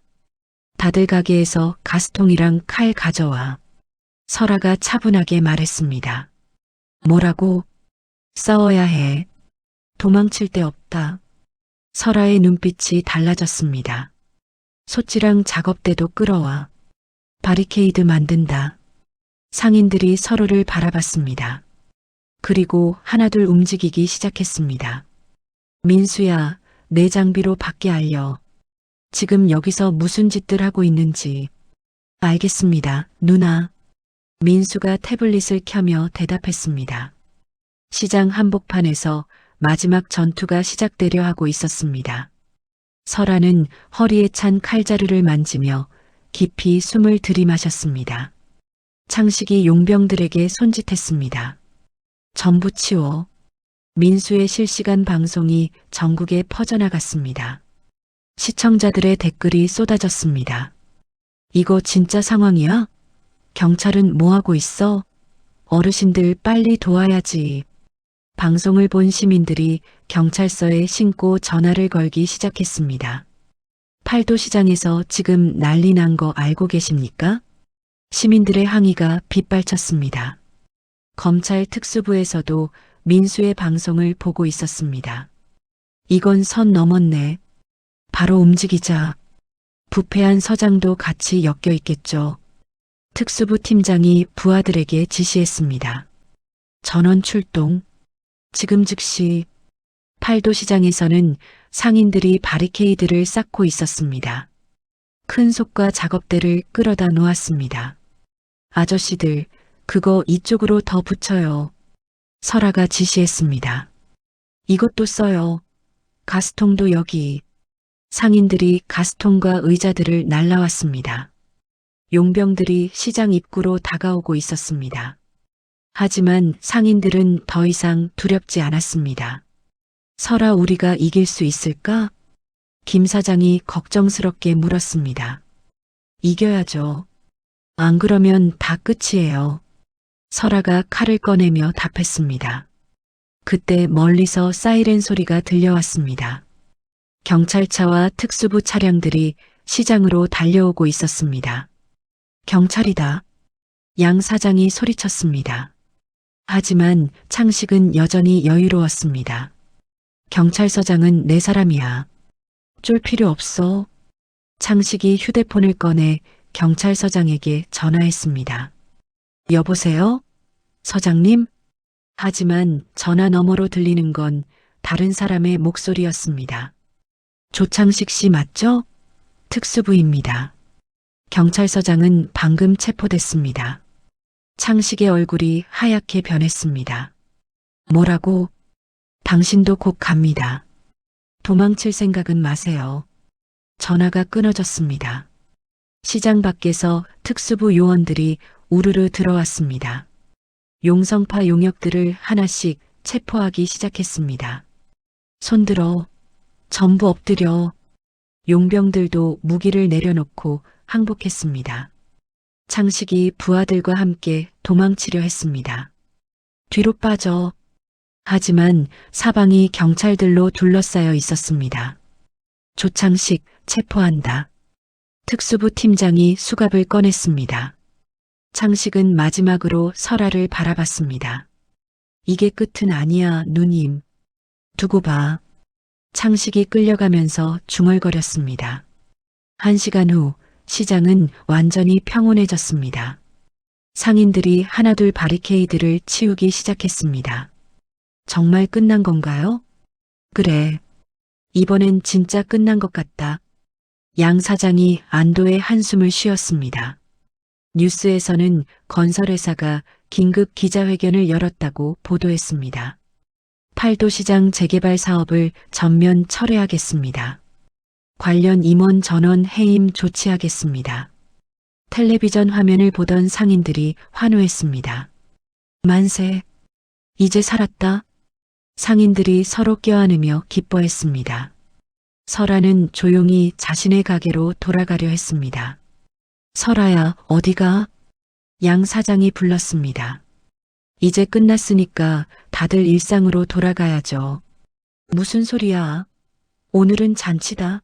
다들 가게에서 가스통이랑 칼 가져와. 설아가 차분하게 말했습니다. 뭐라고? 싸워야 해. 도망칠 데 없다. 설아의 눈빛이 달라졌습니다. 소찌랑 작업대도 끌어와. 바리케이드 만든다. 상인들이 서로를 바라봤습니다. 그리고 하나둘 움직이기 시작했습니다. 민수야, 내 장비로 밖에 알려. 지금 여기서 무슨 짓들 하고 있는지. 알겠습니다, 누나. 민수가 태블릿을 켜며 대답했습니다. 시장 한복판에서 마지막 전투가 시작되려 하고 있었습니다. 설아는 허리에 찬 칼자루를 만지며 깊이 숨을 들이마셨습니다. 창식이 용병들에게 손짓했습니다. 전부 치워. 민수의 실시간 방송이 전국에 퍼져나갔습니다. 시청자들의 댓글이 쏟아졌습니다. 이거 진짜 상황이야? 경찰은 뭐하고 있어? 어르신들 빨리 도와야지. 방송을 본 시민들이 경찰서에 신고 전화를 걸기 시작했습니다. 팔도 시장에서 지금 난리 난 거 알고 계십니까? 시민들의 항의가 빗발쳤습니다. 검찰 특수부에서도 민수의 방송을 보고 있었습니다. 이건 선 넘었네. 바로 움직이자. 부패한 서장도 같이 엮여 있겠죠. 특수부 팀장이 부하들에게 지시했습니다. 전원 출동. 지금 즉시. 팔도시장에서는 상인들이 바리케이드를 쌓고 있었습니다. 큰 속과 작업대를 끌어다 놓았습니다. 아저씨들, 그거 이쪽으로 더 붙여요. 설아가 지시했습니다. 이것도 써요. 가스통도 여기. 상인들이 가스통과 의자들을 날라왔습니다. 용병들이 시장 입구로 다가오고 있었습니다. 하지만 상인들은 더 이상 두렵지 않았습니다. 설아, 우리가 이길 수 있을까? 김 사장이 걱정스럽게 물었습니다. 이겨야죠. 안 그러면 다 끝이에요. 설아가 칼을 꺼내며 답했습니다. 그때 멀리서 사이렌 소리가 들려왔습니다. 경찰차와 특수부 차량들이 시장으로 달려오고 있었습니다. 경찰이다. 양 사장이 소리쳤습니다. 하지만 창식은 여전히 여유로웠습니다. 경찰서장은 내 사람이야. 쫄 필요 없어. 창식이 휴대폰을 꺼내 경찰서장에게 전화했습니다. 여보세요? 서장님? 하지만 전화 너머로 들리는 건 다른 사람의 목소리였습니다. 조창식 씨 맞죠? 특수부입니다. 경찰서장은 방금 체포됐습니다. 창식의 얼굴이 하얗게 변했습니다. 뭐라고? 당신도 곧 갑니다. 도망칠 생각은 마세요. 전화가 끊어졌습니다. 시장 밖에서 특수부 요원들이 우르르 들어왔습니다. 용성파 용역들을 하나씩 체포하기 시작했습니다. 손들어. 전부 엎드려. 용병들도 무기를 내려놓고 항복했습니다. 창식이 부하들과 함께 도망치려 했습니다. 뒤로 빠져. 하지만 사방이 경찰들로 둘러싸여 있었습니다. 조창식 체포한다. 특수부 팀장이 수갑을 꺼냈습니다. 창식은 마지막으로 설아를 바라봤습니다. 이게 끝은 아니야, 누님. 두고 봐. 창식이 끌려가면서 중얼거렸습니다. 1시간 후 시장은 완전히 평온해졌습니다. 상인들이 하나둘 바리케이드를 치우기 시작했습니다. 정말 끝난 건가요? 그래. 이번엔 진짜 끝난 것 같다. 양 사장이 안도의 한숨을 쉬었습니다. 뉴스에서는 건설회사가 긴급 기자회견을 열었다고 보도했습니다. 팔도시장 재개발 사업을 전면 철회하겠습니다. 관련 임원 전원 해임 조치하겠습니다. 텔레비전 화면을 보던 상인들이 환호했습니다. 만세. 이제 살았다. 상인들이 서로 껴안으며 기뻐했습니다. 설아는 조용히 자신의 가게로 돌아가려 했습니다. 설아야, 어디가? 양 사장이 불렀습니다. 이제 끝났으니까 다들 일상으로 돌아가야죠. 무슨 소리야? 오늘은 잔치다.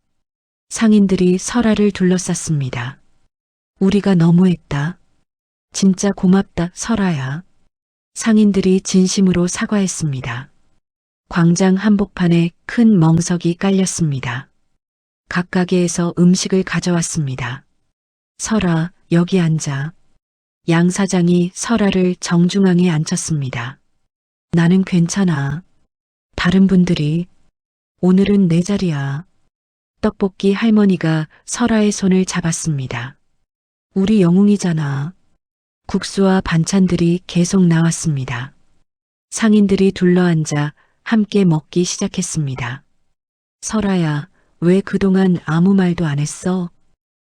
상인들이 설아를 둘러쌌습니다. 우리가 너무했다. 진짜 고맙다, 설아야. 상인들이 진심으로 사과했습니다. 광장 한복판에 큰 멍석이 깔렸습니다. 각 가게에서 음식을 가져왔습니다. 설아, 여기 앉아. 양 사장이 설아를 정중앙에 앉혔습니다. 나는 괜찮아. 다른 분들이. 오늘은 내 자리야. 떡볶이 할머니가 설아의 손을 잡았습니다. 우리 영웅이잖아. 국수와 반찬들이 계속 나왔습니다. 상인들이 둘러앉아 함께 먹기 시작했습니다. 설아야, 왜 그동안 아무 말도 안 했어?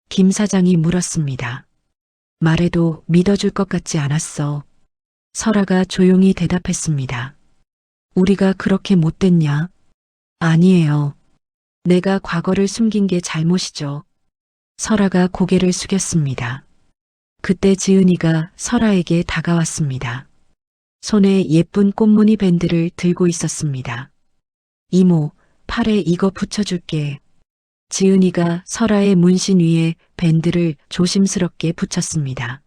김 사장이 물었습니다. 말해도 믿어줄 것 같지 않았어. 설아가 조용히 대답했습니다. 우리가 그렇게 못됐냐? 아니에요. 내가 과거를 숨긴 게 잘못이죠. 설아가 고개를 숙였습니다. 그때 지은이가 설아에게 다가왔습니다. 손에 예쁜 꽃무늬 밴드를 들고 있었습니다. 이모, 팔에 이거 붙여줄게. 지은이가 설아의 문신 위에 밴드를 조심스럽게 붙였습니다.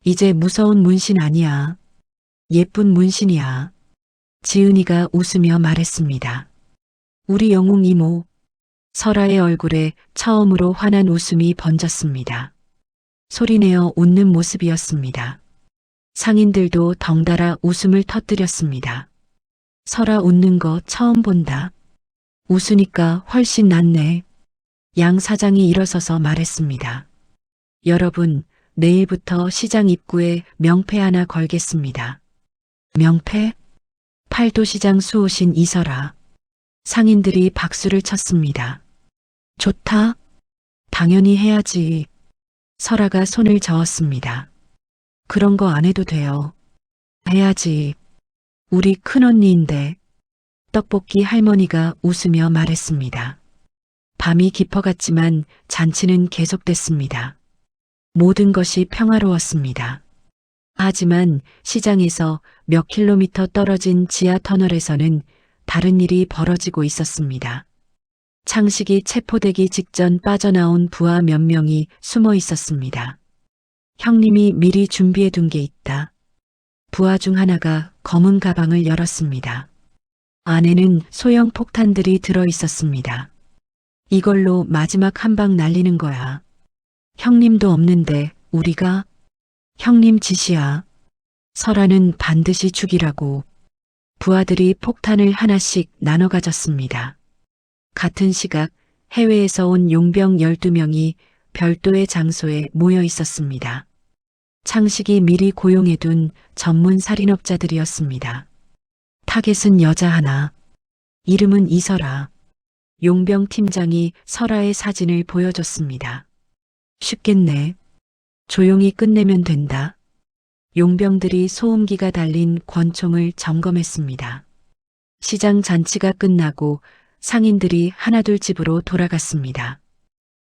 이제 무서운 문신 아니야. 예쁜 문신이야. 지은이가 웃으며 말했습니다. 우리 영웅 이모. 설아의 얼굴에 처음으로 환한 웃음이 번졌습니다. 소리내어 웃는 모습이었습니다. 상인들도 덩달아 웃음을 터뜨렸습니다. 설아 웃는 거 처음 본다. 웃으니까 훨씬 낫네. 양 사장이 일어서서 말했습니다. 여러분, 내일부터 시장 입구에 명패 하나 걸겠습니다. 명패? 팔도시장 수호신 이설아. 상인들이 박수를 쳤습니다. 좋다. 당연히 해야지. 설아가 손을 저었습니다. 그런 거 안 해도 돼요. 해야지. 우리 큰언니인데. 떡볶이 할머니가 웃으며 말했습니다. 밤이 깊어갔지만 잔치는 계속됐습니다. 모든 것이 평화로웠습니다. 하지만 시장에서 몇 킬로미터 떨어진 지하 터널에서는 다른 일이 벌어지고 있었습니다. 창식이 체포되기 직전 빠져나온 부하 몇 명이 숨어 있었습니다. 형님이 미리 준비해 둔 게 있다. 부하 중 하나가 검은 가방을 열었습니다. 안에는 소형 폭탄들이 들어 있었습니다. 이걸로 마지막 한 방 날리는 거야. 형님도 없는데 우리가? 형님 짓이야. 설아는 반드시 죽이라고. 부하들이 폭탄을 하나씩 나눠 가졌습니다. 같은 시각 해외에서 온 용병 12명이 별도의 장소에 모여 있었습니다. 창식이 미리 고용해둔 전문 살인업자들이었습니다. 타겟은 여자 하나. 이름은 이설아. 용병 팀장이 설아의 사진을 보여줬습니다. 쉽겠네. 조용히 끝내면 된다. 용병들이 소음기가 달린 권총을 점검했습니다. 시장 잔치가 끝나고 상인들이 하나둘 집으로 돌아갔습니다.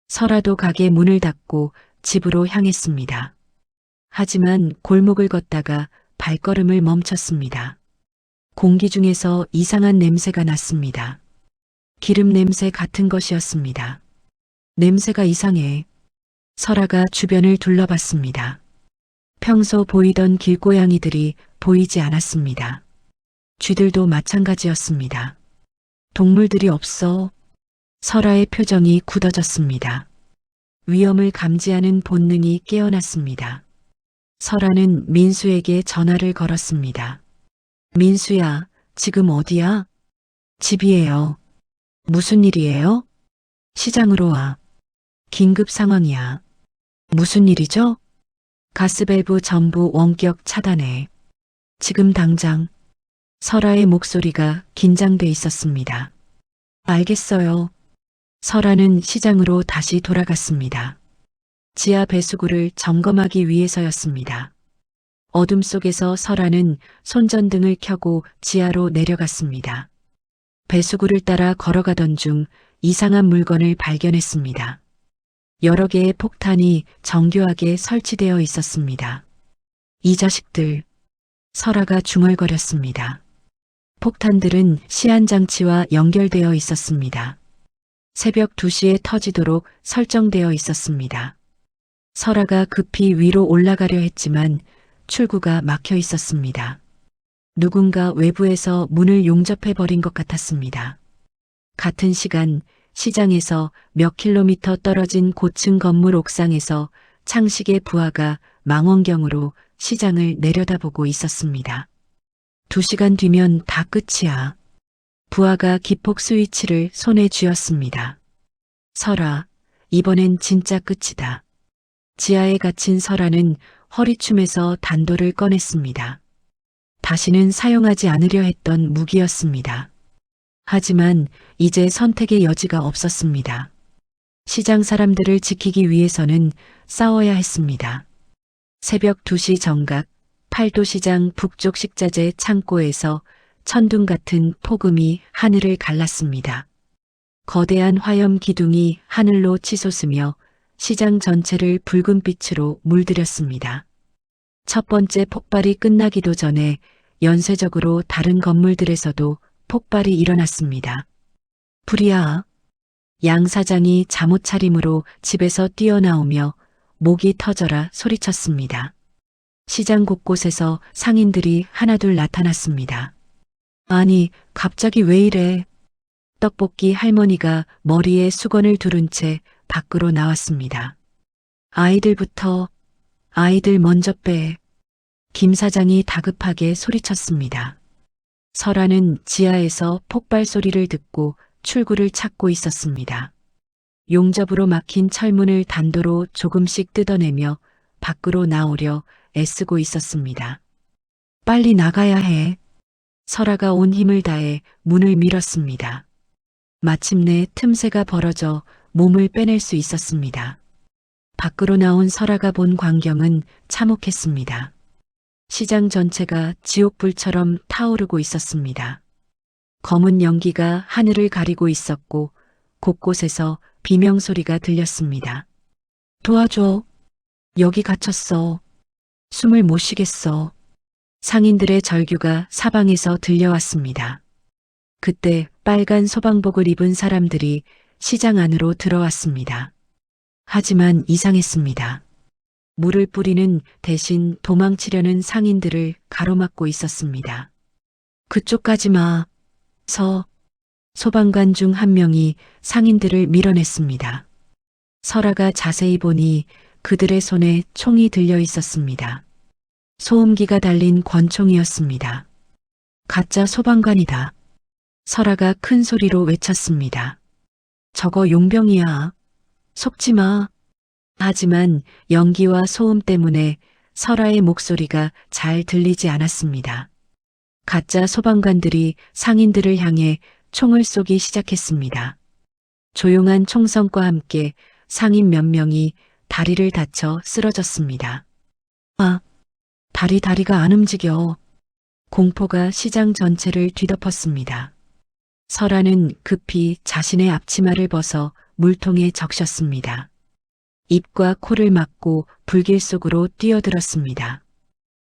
설아도 가게 문을 닫고 집으로 향했습니다. 하지만 골목을 걷다가 발걸음을 멈췄습니다. 공기 중에서 이상한 냄새가 났습니다. 기름 냄새 같은 것이었습니다. 냄새가 이상해. 설아가 주변을 둘러봤습니다. 평소 보이던 길고양이들이 보이지 않았습니다. 쥐들도 마찬가지였습니다. 동물들이 없어. 설아의 표정이 굳어졌습니다. 위험을 감지하는 본능이 깨어났습니다. 설아는 민수에게 전화를 걸었습니다. 민수야, 지금 어디야? 집이에요. 무슨 일이에요? 시장으로 와. 긴급 상황이야. 무슨 일이죠? 가스밸브 전부 원격 차단해. 지금 당장. 설아의 목소리가 긴장돼 있었습니다. 알겠어요. 설아는 시장으로 다시 돌아갔습니다. 지하 배수구를 점검하기 위해서였습니다. 어둠 속에서 설아는 손전등을 켜고 지하로 내려갔습니다. 배수구를 따라 걸어가던 중 이상한 물건을 발견했습니다. 여러 개의 폭탄이 정교하게 설치되어 있었습니다. 이 자식들. 설아가 중얼거렸습니다. 폭탄들은 시한장치와 연결되어 있었습니다. 새벽 2시에 터지도록 설정되어 있었습니다. 설아가 급히 위로 올라가려 했지만 출구가 막혀 있었습니다. 누군가 외부에서 문을 용접해버린 것 같았습니다. 같은 시간 시장에서 몇 킬로미터 떨어진 고층 건물 옥상에서 창식의 부하가 망원경으로 시장을 내려다보고 있었습니다. 2시간 뒤면 다 끝이야. 부하가 기폭 스위치를 손에 쥐었습니다. 설아, 이번엔 진짜 끝이다. 지하에 갇힌 설아는 허리춤에서 단도를 꺼냈습니다. 다시는 사용하지 않으려 했던 무기였습니다. 하지만 이제 선택의 여지가 없었습니다. 시장 사람들을 지키기 위해서는 싸워야 했습니다. 새벽 2시 정각 팔도시장 북쪽 식자재 창고에서 천둥 같은 폭음이 하늘을 갈랐습니다. 거대한 화염 기둥이 하늘로 치솟으며 시장 전체를 붉은 빛으로 물들였습니다. 첫 번째 폭발이 끝나기도 전에 연쇄적으로 다른 건물들에서도 폭발이 일어났습니다. 불이야. 양 사장이 잠옷 차림으로 집에서 뛰어나오며 목이 터져라 소리쳤습니다. 시장 곳곳에서 상인들이 하나둘 나타났습니다. 아니, 갑자기 왜 이래? 떡볶이 할머니가 머리에 수건을 두른 채 밖으로 나왔습니다. 아이들부터, 아이들 먼저 빼. 김 사장이 다급하게 소리쳤습니다. 설아는 지하에서 폭발 소리를 듣고 출구를 찾고 있었습니다. 용접으로 막힌 철문을 단도로 조금씩 뜯어내며 밖으로 나오려 애쓰고 있었습니다. 빨리 나가야 해. 설아가 온 힘을 다해 문을 밀었습니다. 마침내 틈새가 벌어져 몸을 빼낼 수 있었습니다. 밖으로 나온 설아가 본 광경은 참혹했습니다. 시장 전체가 지옥불처럼 타오르고 있었습니다. 검은 연기가 하늘을 가리고 있었고 곳곳에서 비명소리가 들렸습니다. 도와줘. 여기 갇혔어. 숨을 못 쉬겠어. 상인들의 절규가 사방에서 들려왔습니다. 그때 빨간 소방복을 입은 사람들이 시장 안으로 들어왔습니다. 하지만 이상했습니다. 물을 뿌리는 대신 도망치려는 상인들을 가로막고 있었습니다. 그쪽 가지 마. 소방관 중 한 명이 상인들을 밀어냈습니다. 설아가 자세히 보니 그들의 손에 총이 들려 있었습니다. 소음기가 달린 권총이었습니다. 가짜 소방관이다. 설아가 큰 소리로 외쳤습니다. 저거 용병이야. 속지 마. 하지만 연기와 소음 때문에 설아의 목소리가 잘 들리지 않았습니다. 가짜 소방관들이 상인들을 향해 총을 쏘기 시작했습니다. 조용한 총성과 함께 상인 몇 명이 다리를 다쳐 쓰러졌습니다. 다리가 안 움직여. 공포가 시장 전체를 뒤덮었습니다. 설아는 급히 자신의 앞치마를 벗어 물통에 적셨습니다. 입과 코를 막고 불길 속으로 뛰어들었습니다.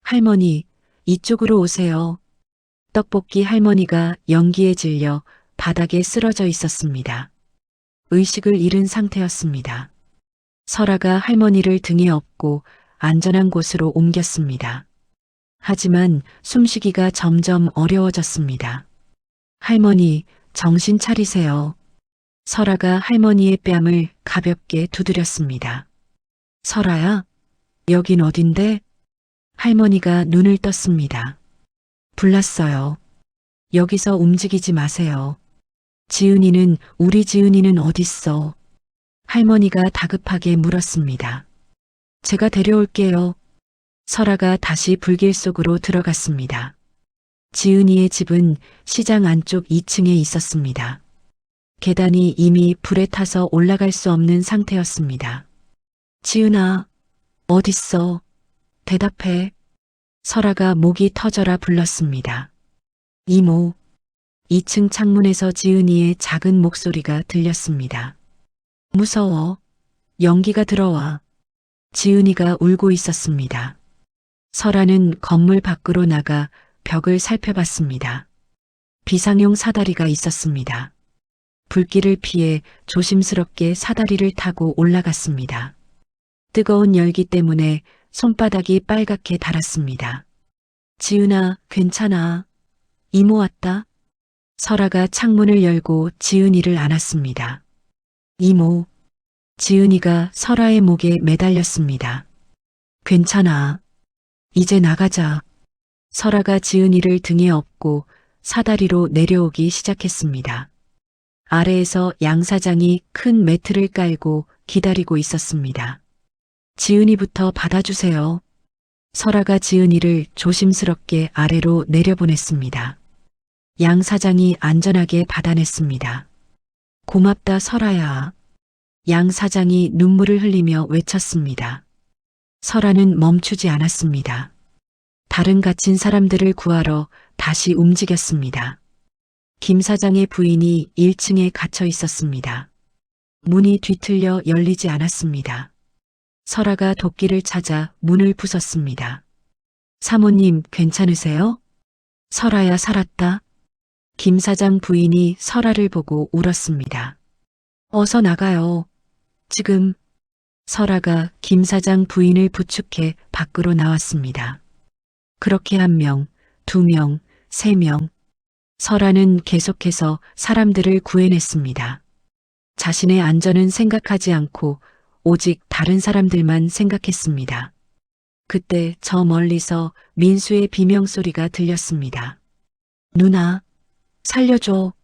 할머니, 이쪽으로 오세요. 떡볶이 할머니가 연기에 질려 바닥에 쓰러져 있었습니다. 의식을 잃은 상태였습니다. 설아가 할머니를 등에 업고 안전한 곳으로 옮겼습니다. 하지만 숨쉬기가 점점 어려워졌습니다. 할머니, 정신 차리세요. 설아가 할머니의 뺨을 가볍게 두드렸습니다. 설아야, 여긴 어딘데? 할머니가 눈을 떴습니다. 불났어요. 여기서 움직이지 마세요. 우리 지은이는 어딨어? 할머니가 다급하게 물었습니다. 제가 데려올게요. 설아가 다시 불길 속으로 들어갔습니다. 지은이의 집은 시장 안쪽 2층에 있었습니다. 계단이 이미 불에 타서 올라갈 수 없는 상태였습니다. 지은아, 어딨어? 대답해. 설아가 목이 터져라 불렀습니다. 이모. 2층 창문에서 지은이의 작은 목소리가 들렸습니다. 무서워. 연기가 들어와. 지은이가 울고 있었습니다. 설아는 건물 밖으로 나가 벽을 살펴봤습니다. 비상용 사다리가 있었습니다. 불길을 피해 조심스럽게 사다리를 타고 올라갔습니다. 뜨거운 열기 때문에 손바닥이 빨갛게 달았습니다. 지은아, 괜찮아. 이모 왔다. 설아가 창문을 열고 지은이를 안았습니다. 이모. 지은이가 설아의 목에 매달렸습니다. 괜찮아. 이제 나가자. 설아가 지은이를 등에 업고 사다리로 내려오기 시작했습니다. 아래에서 양 사장이 큰 매트를 깔고 기다리고 있었습니다. 지은이부터 받아주세요. 설아가 지은이를 조심스럽게 아래로 내려보냈습니다. 양 사장이 안전하게 받아냈습니다. 고맙다 설아야. 양 사장이 눈물을 흘리며 외쳤습니다. 설아는 멈추지 않았습니다. 다른 갇힌 사람들을 구하러 다시 움직였습니다. 김 사장의 부인이 1층에 갇혀 있었습니다. 문이 뒤틀려 열리지 않았습니다. 설아가 도끼를 찾아 문을 부쉈습니다. 사모님 괜찮으세요? 설아야 살았다. 김 사장 부인이 설아를 보고 울었습니다. 어서 나가요. 지금. 설아가 김 사장 부인을 부축해 밖으로 나왔습니다. 그렇게 1명, 2명, 3명. 설아는 계속해서 사람들을 구해냈습니다. 자신의 안전은 생각하지 않고 오직 다른 사람들만 생각했습니다. 그때 저 멀리서 민수의 비명소리가 들렸습니다. 누나, 살려줘.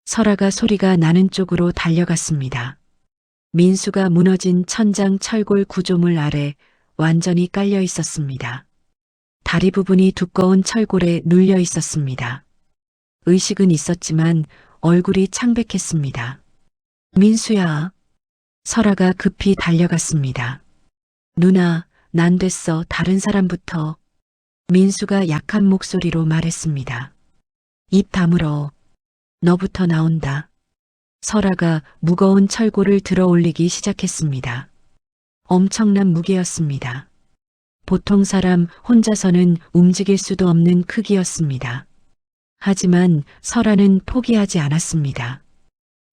설아가 소리가 나는 쪽으로 달려갔습니다. 민수가 무너진 천장 철골 구조물 아래 완전히 깔려 있었습니다. 다리 부분이 두꺼운 철골에 눌려 있었습니다. 의식은 있었지만 얼굴이 창백했습니다. 민수야. 설아가 급히 달려갔습니다. 누나, 난 됐어. 다른 사람부터. 민수가 약한 목소리로 말했습니다. 입 다물어. 너부터 나온다. 설아가 무거운 철골을 들어 올리기 시작했습니다. 엄청난 무게였습니다. 보통 사람 혼자서는 움직일 수도 없는 크기였습니다. 하지만 설아는 포기하지 않았습니다.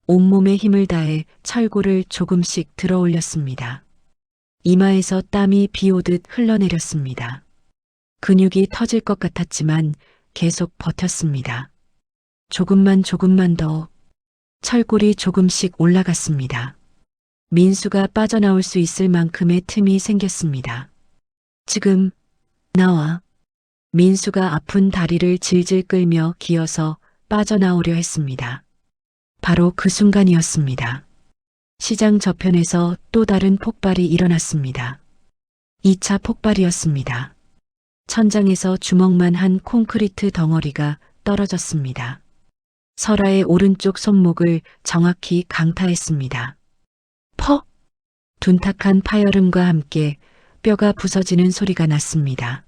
온몸에 힘을 다해 철골을 조금씩 들어 올렸습니다. 이마에서 땀이 비오듯 흘러내렸습니다. 근육이 터질 것 같았지만 계속 버텼습니다. 조금만 더. 철골이 조금씩 올라갔습니다. 민수가 빠져나올 수 있을 만큼의 틈이 생겼습니다. 지금 나와. 민수가 아픈 다리를 질질 끌며 기어서 빠져나오려 했습니다. 바로 그 순간이었습니다. 시장 저편에서 또 다른 폭발이 일어났습니다. 2차 폭발이었습니다. 천장에서 주먹만 한 콘크리트 덩어리가 떨어졌습니다. 설아의 오른쪽 손목을 정확히 강타했습니다. 퍽! 둔탁한 파열음과 함께 뼈가 부서지는 소리가 났습니다.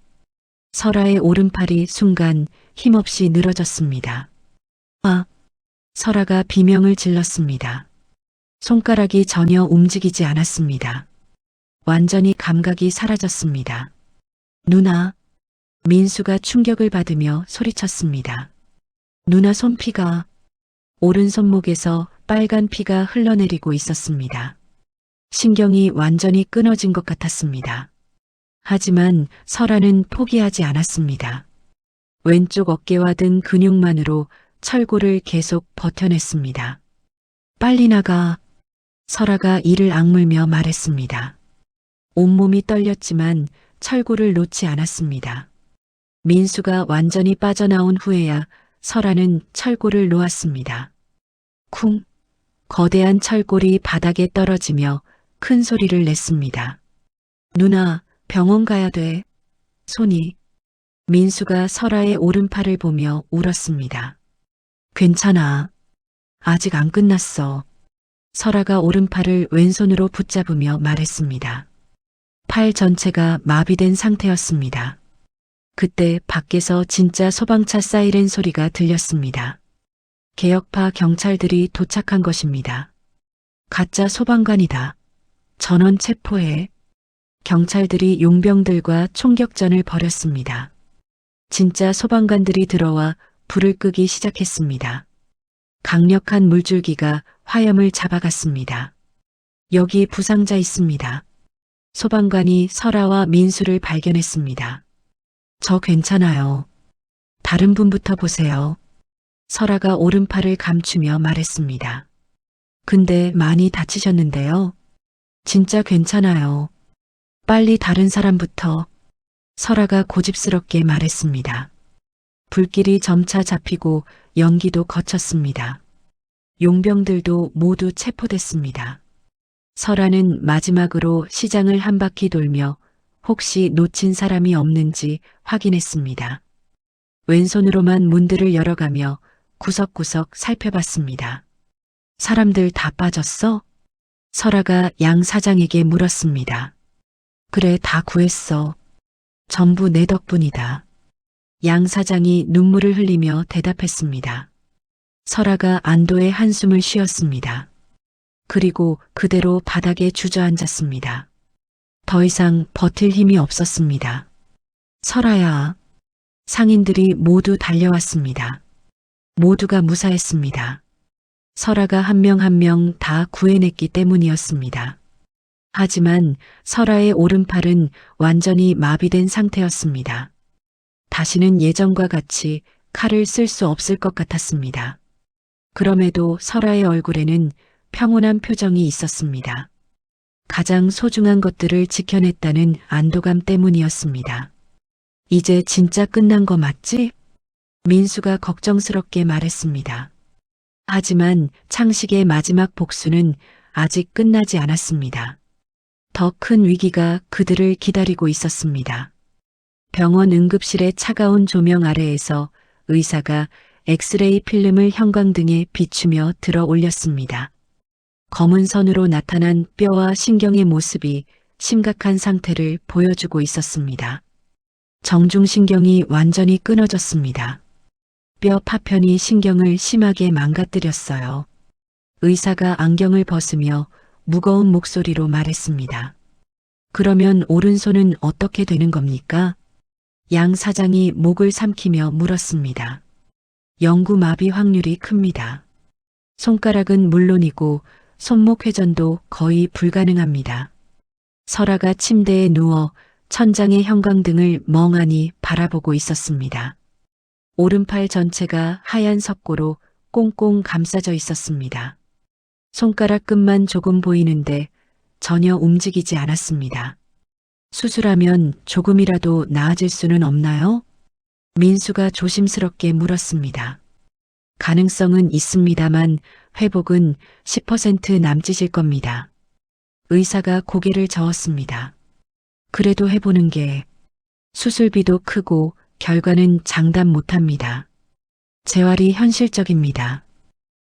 설아의 오른팔이 순간 힘없이 늘어졌습니다. 아! 설아가 비명을 질렀습니다. 손가락이 전혀 움직이지 않았습니다. 완전히 감각이 사라졌습니다. 누나! 민수가 충격을 받으며 소리쳤습니다. 누나 손피가, 오른손목에서 빨간 피가 흘러내리고 있었습니다. 신경이 완전히 끊어진 것 같았습니다. 하지만 설아는 포기하지 않았습니다. 왼쪽 어깨와 등 근육만으로 철골을 계속 버텨냈습니다. 빨리 나가. 설아가 이를 악물며 말했습니다. 온몸이 떨렸지만 철골을 놓지 않았습니다. 민수가 완전히 빠져나온 후에야 설아는 철골을 놓았습니다. 쿵! 거대한 철골이 바닥에 떨어지며 큰 소리를 냈습니다. 누나, 병원 가야 돼. 손이. 민수가 설아의 오른팔을 보며 울었습니다. 괜찮아. 아직 안 끝났어. 설아가 오른팔을 왼손으로 붙잡으며 말했습니다. 팔 전체가 마비된 상태였습니다. 그때 밖에서 진짜 소방차 사이렌 소리가 들렸습니다. 개혁파 경찰들이 도착한 것입니다. 가짜 소방관이다. 전원 체포해. 경찰들이 용병들과 총격전을 벌였습니다. 진짜 소방관들이 들어와 불을 끄기 시작했습니다. 강력한 물줄기가 화염을 잡아갔습니다. 여기 부상자 있습니다. 소방관이 설아와 민수를 발견했습니다. 저 괜찮아요. 다른 분부터 보세요. 설아가 오른팔을 감추며 말했습니다. 근데 많이 다치셨는데요. 진짜 괜찮아요. 빨리 다른 사람부터. 설아가 고집스럽게 말했습니다. 불길이 점차 잡히고 연기도 거쳤습니다. 용병들도 모두 체포됐습니다. 설아는 마지막으로 시장을 한 바퀴 돌며 혹시 놓친 사람이 없는지 확인했습니다. 왼손으로만 문들을 열어가며 구석구석 살펴봤습니다. 사람들 다 빠졌어? 설아가 양 사장에게 물었습니다. 그래, 다 구했어. 전부 내 덕분이다. 양 사장이 눈물을 흘리며 대답했습니다. 설아가 안도의 한숨을 쉬었습니다. 그리고 그대로 바닥에 주저앉았습니다. 더 이상 버틸 힘이 없었습니다. 설아야. 상인들이 모두 달려왔습니다. 모두가 무사했습니다. 설아가 한 명 한 명 다 구해냈기 때문이었습니다. 하지만 설아의 오른팔은 완전히 마비된 상태였습니다. 다시는 예전과 같이 칼을 쓸 수 없을 것 같았습니다. 그럼에도 설아의 얼굴에는 평온한 표정이 있었습니다. 가장 소중한 것들을 지켜냈다는 안도감 때문이었습니다. 이제 진짜 끝난 거 맞지? 민수가 걱정스럽게 말했습니다. 하지만 창식의 마지막 복수는 아직 끝나지 않았습니다. 더 큰 위기가 그들을 기다리고 있었습니다. 병원 응급실의 차가운 조명 아래에서 의사가 엑스레이 필름을 형광등에 비추며 들어 올렸습니다. 검은 선으로 나타난 뼈와 신경의 모습이 심각한 상태를 보여주고 있었습니다. 정중신경이 완전히 끊어졌습니다. 뼈 파편이 신경을 심하게 망가뜨렸어요. 의사가 안경을 벗으며 무거운 목소리로 말했습니다. 그러면 오른손은 어떻게 되는 겁니까? 양 사장이 목을 삼키며 물었습니다. 영구 마비 확률이 큽니다. 손가락은 물론이고 손목 회전도 거의 불가능합니다. 설아가 침대에 누워 천장의 형광등을 멍하니 바라보고 있었습니다. 오른팔 전체가 하얀 석고로 꽁꽁 감싸져 있었습니다. 손가락 끝만 조금 보이는데 전혀 움직이지 않았습니다. 수술하면 조금이라도 나아질 수는 없나요? 민수가 조심스럽게 물었습니다. 가능성은 있습니다만 회복은 10% 남짓일 겁니다. 의사가 고개를 저었습니다. 그래도 해보는 게 수술비도 크고 결과는 장담 못합니다. 재활이 현실적입니다.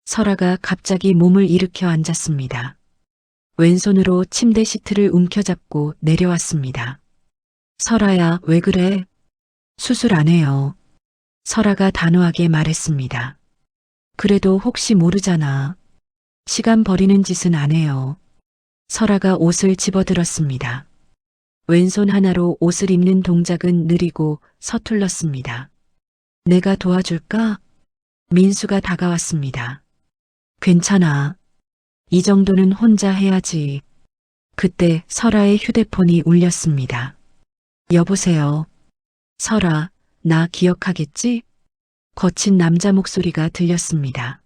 설아가 갑자기 몸을 일으켜 앉았습니다. 왼손으로 침대 시트를 움켜잡고 내려왔습니다. 설아야, 왜 그래? 수술 안 해요. 설아가 단호하게 말했습니다. 그래도 혹시 모르잖아. 시간 버리는 짓은 안 해요. 설아가 옷을 집어들었습니다. 왼손 하나로 옷을 입는 동작은 느리고 서툴렀습니다. 내가 도와줄까? 민수가 다가왔습니다. 괜찮아. 이 정도는 혼자 해야지. 그때 설아의 휴대폰이 울렸습니다. 여보세요. 설아, 나 기억하겠지? 거친 남자 목소리가 들렸습니다.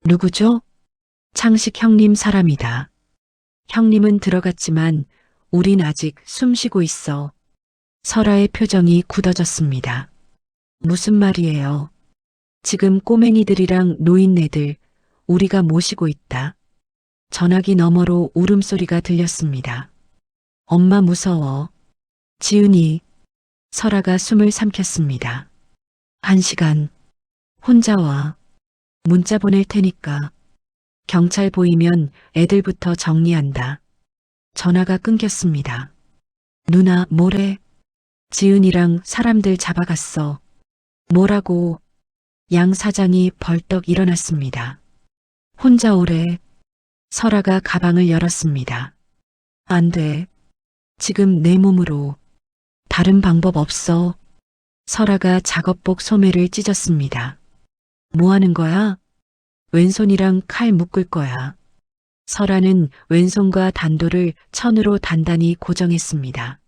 누구죠? 창식 형님 사람이다. 형님은 들어갔지만 우린 아직 숨 쉬고 있어. 설아의 표정이 굳어졌습니다. 무슨 말이에요? 지금 꼬맹이들이랑 노인네들 우리가 모시고 있다. 전화기 너머로 울음소리가 들렸습니다. 엄마 무서워. 지은이. 설아가 숨을 삼켰습니다. 1시간. 혼자 와. 문자 보낼 테니까. 경찰 보이면 애들부터 정리한다. 전화가 끊겼습니다. 누나, 뭐래? 지은이랑 사람들 잡아갔어. 뭐라고? 양 사장이 벌떡 일어났습니다. 혼자 오래. 설아가 가방을 열었습니다. 안 돼. 지금 내 몸으로. 다른 방법 없어. 설아가 작업복 소매를 찢었습니다. 뭐 하는 거야? 왼손이랑 칼 묶을 거야. 설아는 왼손과 단도를 천으로 단단히 고정했습니다.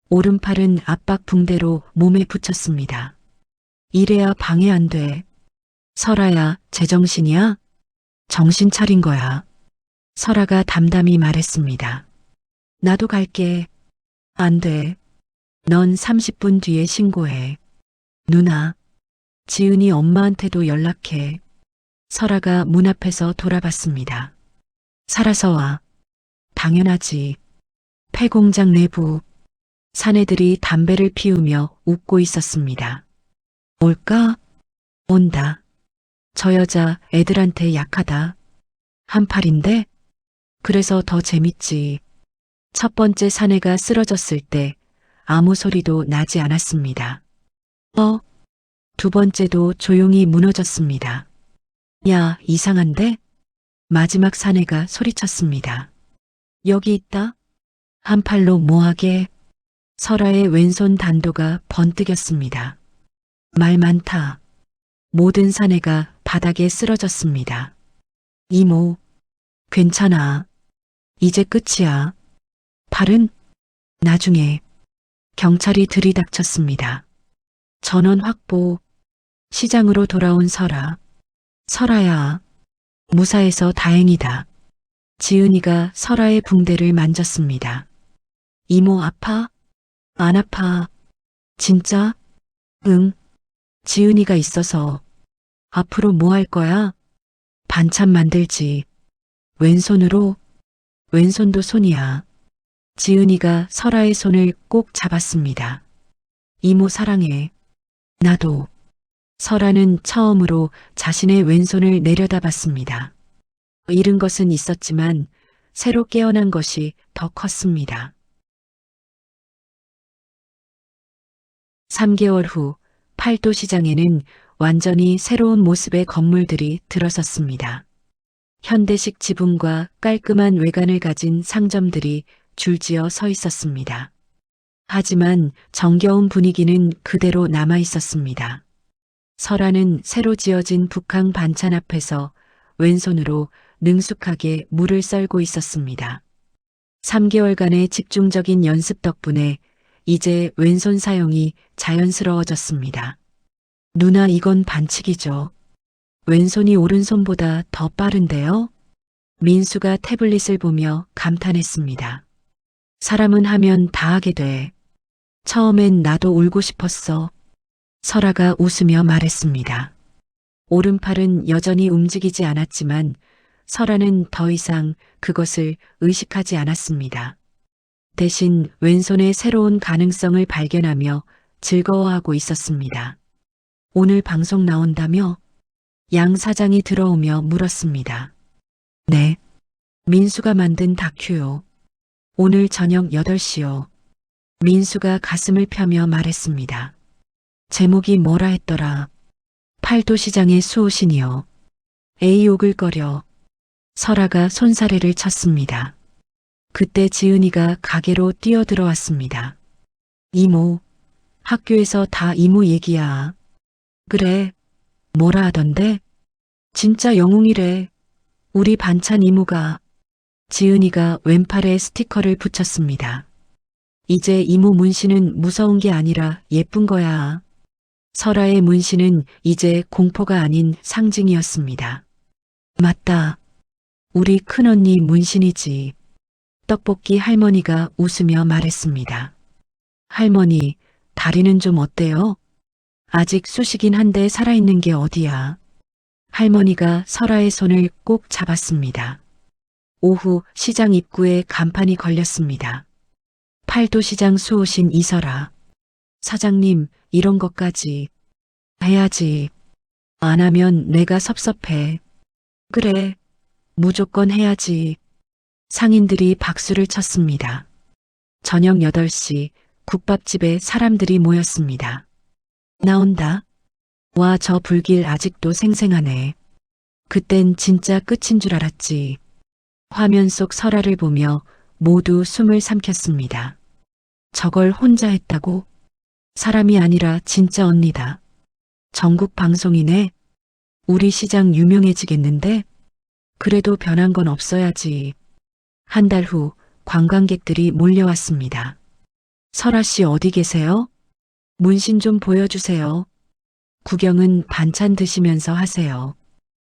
오른팔은 압박 붕대로 몸에 붙였습니다. 이래야 방해 안 돼. 설아야, 제정신이야? 정신 차린 거야. 설아가 담담히 말했습니다. 나도 갈게. 안 돼. 넌 30분 뒤에 신고해. 누나, 지은이 엄마한테도 연락해. 설아가 문 앞에서 돌아봤습니다. 살아서 와. 당연하지. 폐공장 내부. 사내들이 담배를 피우며 웃고 있었습니다. 올까? 온다. 저 여자 애들한테 약하다. 한팔인데? 그래서 더 재밌지. 첫 번째 사내가 쓰러졌을 때 아무 소리도 나지 않았습니다. 두 번째도 조용히 무너졌습니다. 야, 이상한데? 마지막 사내가 소리쳤습니다. 여기 있다. 한 팔로 뭐하게? 설아의 왼손 단도가 번뜩였습니다. 말 많다. 모든 사내가 바닥에 쓰러졌습니다. 이모, 괜찮아. 이제 끝이야. 팔은? 나중에. 경찰이 들이닥쳤습니다. 전원 확보. 시장으로 돌아온 설아. 설아야. 무사해서 다행이다. 지은이가 설아의 붕대를 만졌습니다. 이모 아파? 안 아파. 진짜? 응. 지은이가 있어서. 앞으로 뭐 할 거야? 반찬 만들지. 왼손으로? 왼손도 손이야. 지은이가 설아의 손을 꼭 잡았습니다. 이모 사랑해. 나도. 설아는 처음으로 자신의 왼손을 내려다봤습니다. 잃은 것은 있었지만 새로 깨어난 것이 더 컸습니다. 3개월 후 팔도 시장에는 완전히 새로운 모습의 건물들이 들어섰습니다. 현대식 지붕과 깔끔한 외관을 가진 상점들이 줄지어 서 있었습니다. 하지만 정겨운 분위기는 그대로 남아 있었습니다. 설아는 새로 지어진 북한 반찬 앞에서 왼손으로 능숙하게 물을 썰고 있었습니다. 3개월간의 집중적인 연습 덕분에 이제 왼손 사용이 자연스러워졌습니다. 누나 이건 반칙이죠. 왼손이 오른손보다 더 빠른데요? 민수가 태블릿을 보며 감탄했습니다. 사람은 하면 다 하게 돼. 처음엔 나도 울고 싶었어. 설아가 웃으며 말했습니다. 오른팔은 여전히 움직이지 않았지만 설아는 더 이상 그것을 의식하지 않았습니다. 대신 왼손의 새로운 가능성을 발견하며 즐거워하고 있었습니다. 오늘 방송 나온다며? 양 사장이 들어오며 물었습니다. 네. 민수가 만든 다큐요. 오늘 저녁 8시요. 민수가 가슴을 펴며 말했습니다. 제목이 뭐라 했더라. 팔도시장의 수호신이요. 에이 오글거려. 설아가 손사래를 쳤습니다. 그때 지은이가 가게로 뛰어들어왔습니다. 이모, 학교에서 다 이모 얘기야. 그래, 뭐라 하던데? 진짜 영웅이래. 우리 반찬 이모가. 지은이가 왼팔에 스티커를 붙였습니다. 이제 이모 문신은 무서운 게 아니라 예쁜 거야. 설아의 문신은 이제 공포가 아닌 상징이었습니다. 맞다. 우리 큰언니 문신이지. 떡볶이 할머니가 웃으며 말했습니다. 할머니, 다리는 좀 어때요? 아직 쑤시긴 한데 살아있는 게 어디야. 할머니가 설아의 손을 꼭 잡았습니다. 오후 시장 입구에 간판이 걸렸습니다. 팔도시장 수호신 이설아. 사장님, 이런 것까지 해야지. 안 하면 내가 섭섭해. 그래, 무조건 해야지. 상인들이 박수를 쳤습니다. 저녁 8시 국밥집에 사람들이 모였습니다. 나온다. 와, 저 불길 아직도 생생하네. 그땐 진짜 끝인 줄 알았지. 화면 속 설아를 보며 모두 숨을 삼켰습니다. 저걸 혼자 했다고? 사람이 아니라 진짜 언니다. 전국 방송이네. 우리 시장 유명해지겠는데? 그래도 변한 건 없어야지. 한 달 후 관광객들이 몰려왔습니다. 설아 씨 어디 계세요? 문신 좀 보여주세요. 구경은 반찬 드시면서 하세요.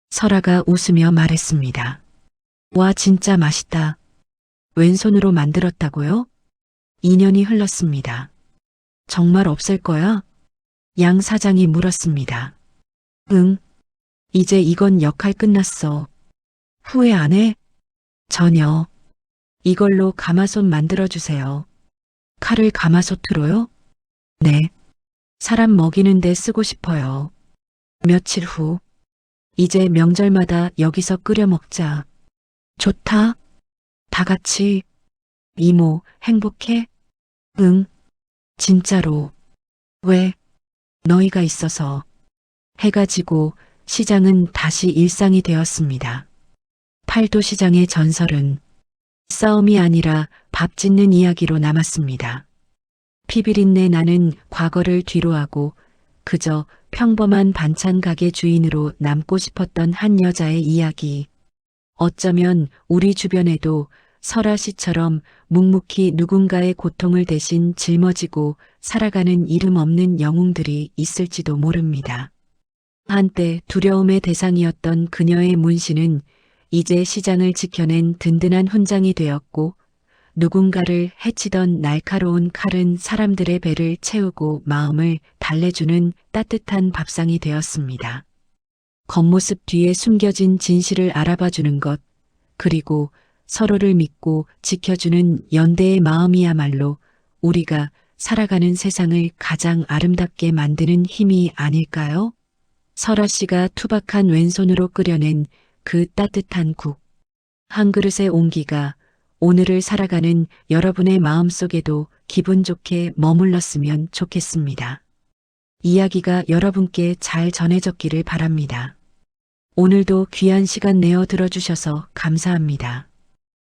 설아가 웃으며 말했습니다. 와, 진짜 맛있다. 왼손으로 만들었다고요? 2년이 흘렀습니다. 정말 없앨 거야? 양 사장이 물었습니다. 응. 이제 이건 역할 끝났어. 후회 안 해? 전혀. 이걸로 가마솥 만들어주세요. 칼을 가마솥으로요? 네. 사람 먹이는데 쓰고 싶어요. 며칠 후. 이제 명절마다 여기서 끓여 먹자. 좋다. 다 같이. 이모, 행복해? 응. 진짜로. 왜? 너희가 있어서. 해가 지고 시장은 다시 일상이 되었습니다. 팔도시장의 전설은 싸움이 아니라 밥 짓는 이야기로 남았습니다. 피비린내 나는 과거를 뒤로하고 그저 평범한 반찬 가게 주인으로 남고 싶었던 한 여자의 이야기. 어쩌면 우리 주변에도 설아 씨처럼 묵묵히 누군가의 고통을 대신 짊어지고 살아가는 이름 없는 영웅들이 있을지도 모릅니다. 한때 두려움의 대상이었던 그녀의 문신은 이제 시장을 지켜낸 든든한 훈장이 되었고 누군가를 해치던 날카로운 칼은 사람들의 배를 채우고 마음을 달래주는 따뜻한 밥상이 되었습니다. 겉모습 뒤에 숨겨진 진실을 알아봐주는 것, 그리고 서로를 믿고 지켜주는 연대의 마음이야말로 우리가 살아가는 세상을 가장 아름답게 만드는 힘이 아닐까요? 설아 씨가 투박한 왼손으로 끓여낸 그 따뜻한 국. 한 그릇의 온기가 오늘을 살아가는 여러분의 마음속에도 기분 좋게 머물렀으면 좋겠습니다. 이야기가 여러분께 잘 전해졌기를 바랍니다. 오늘도 귀한 시간 내어 들어주셔서 감사합니다.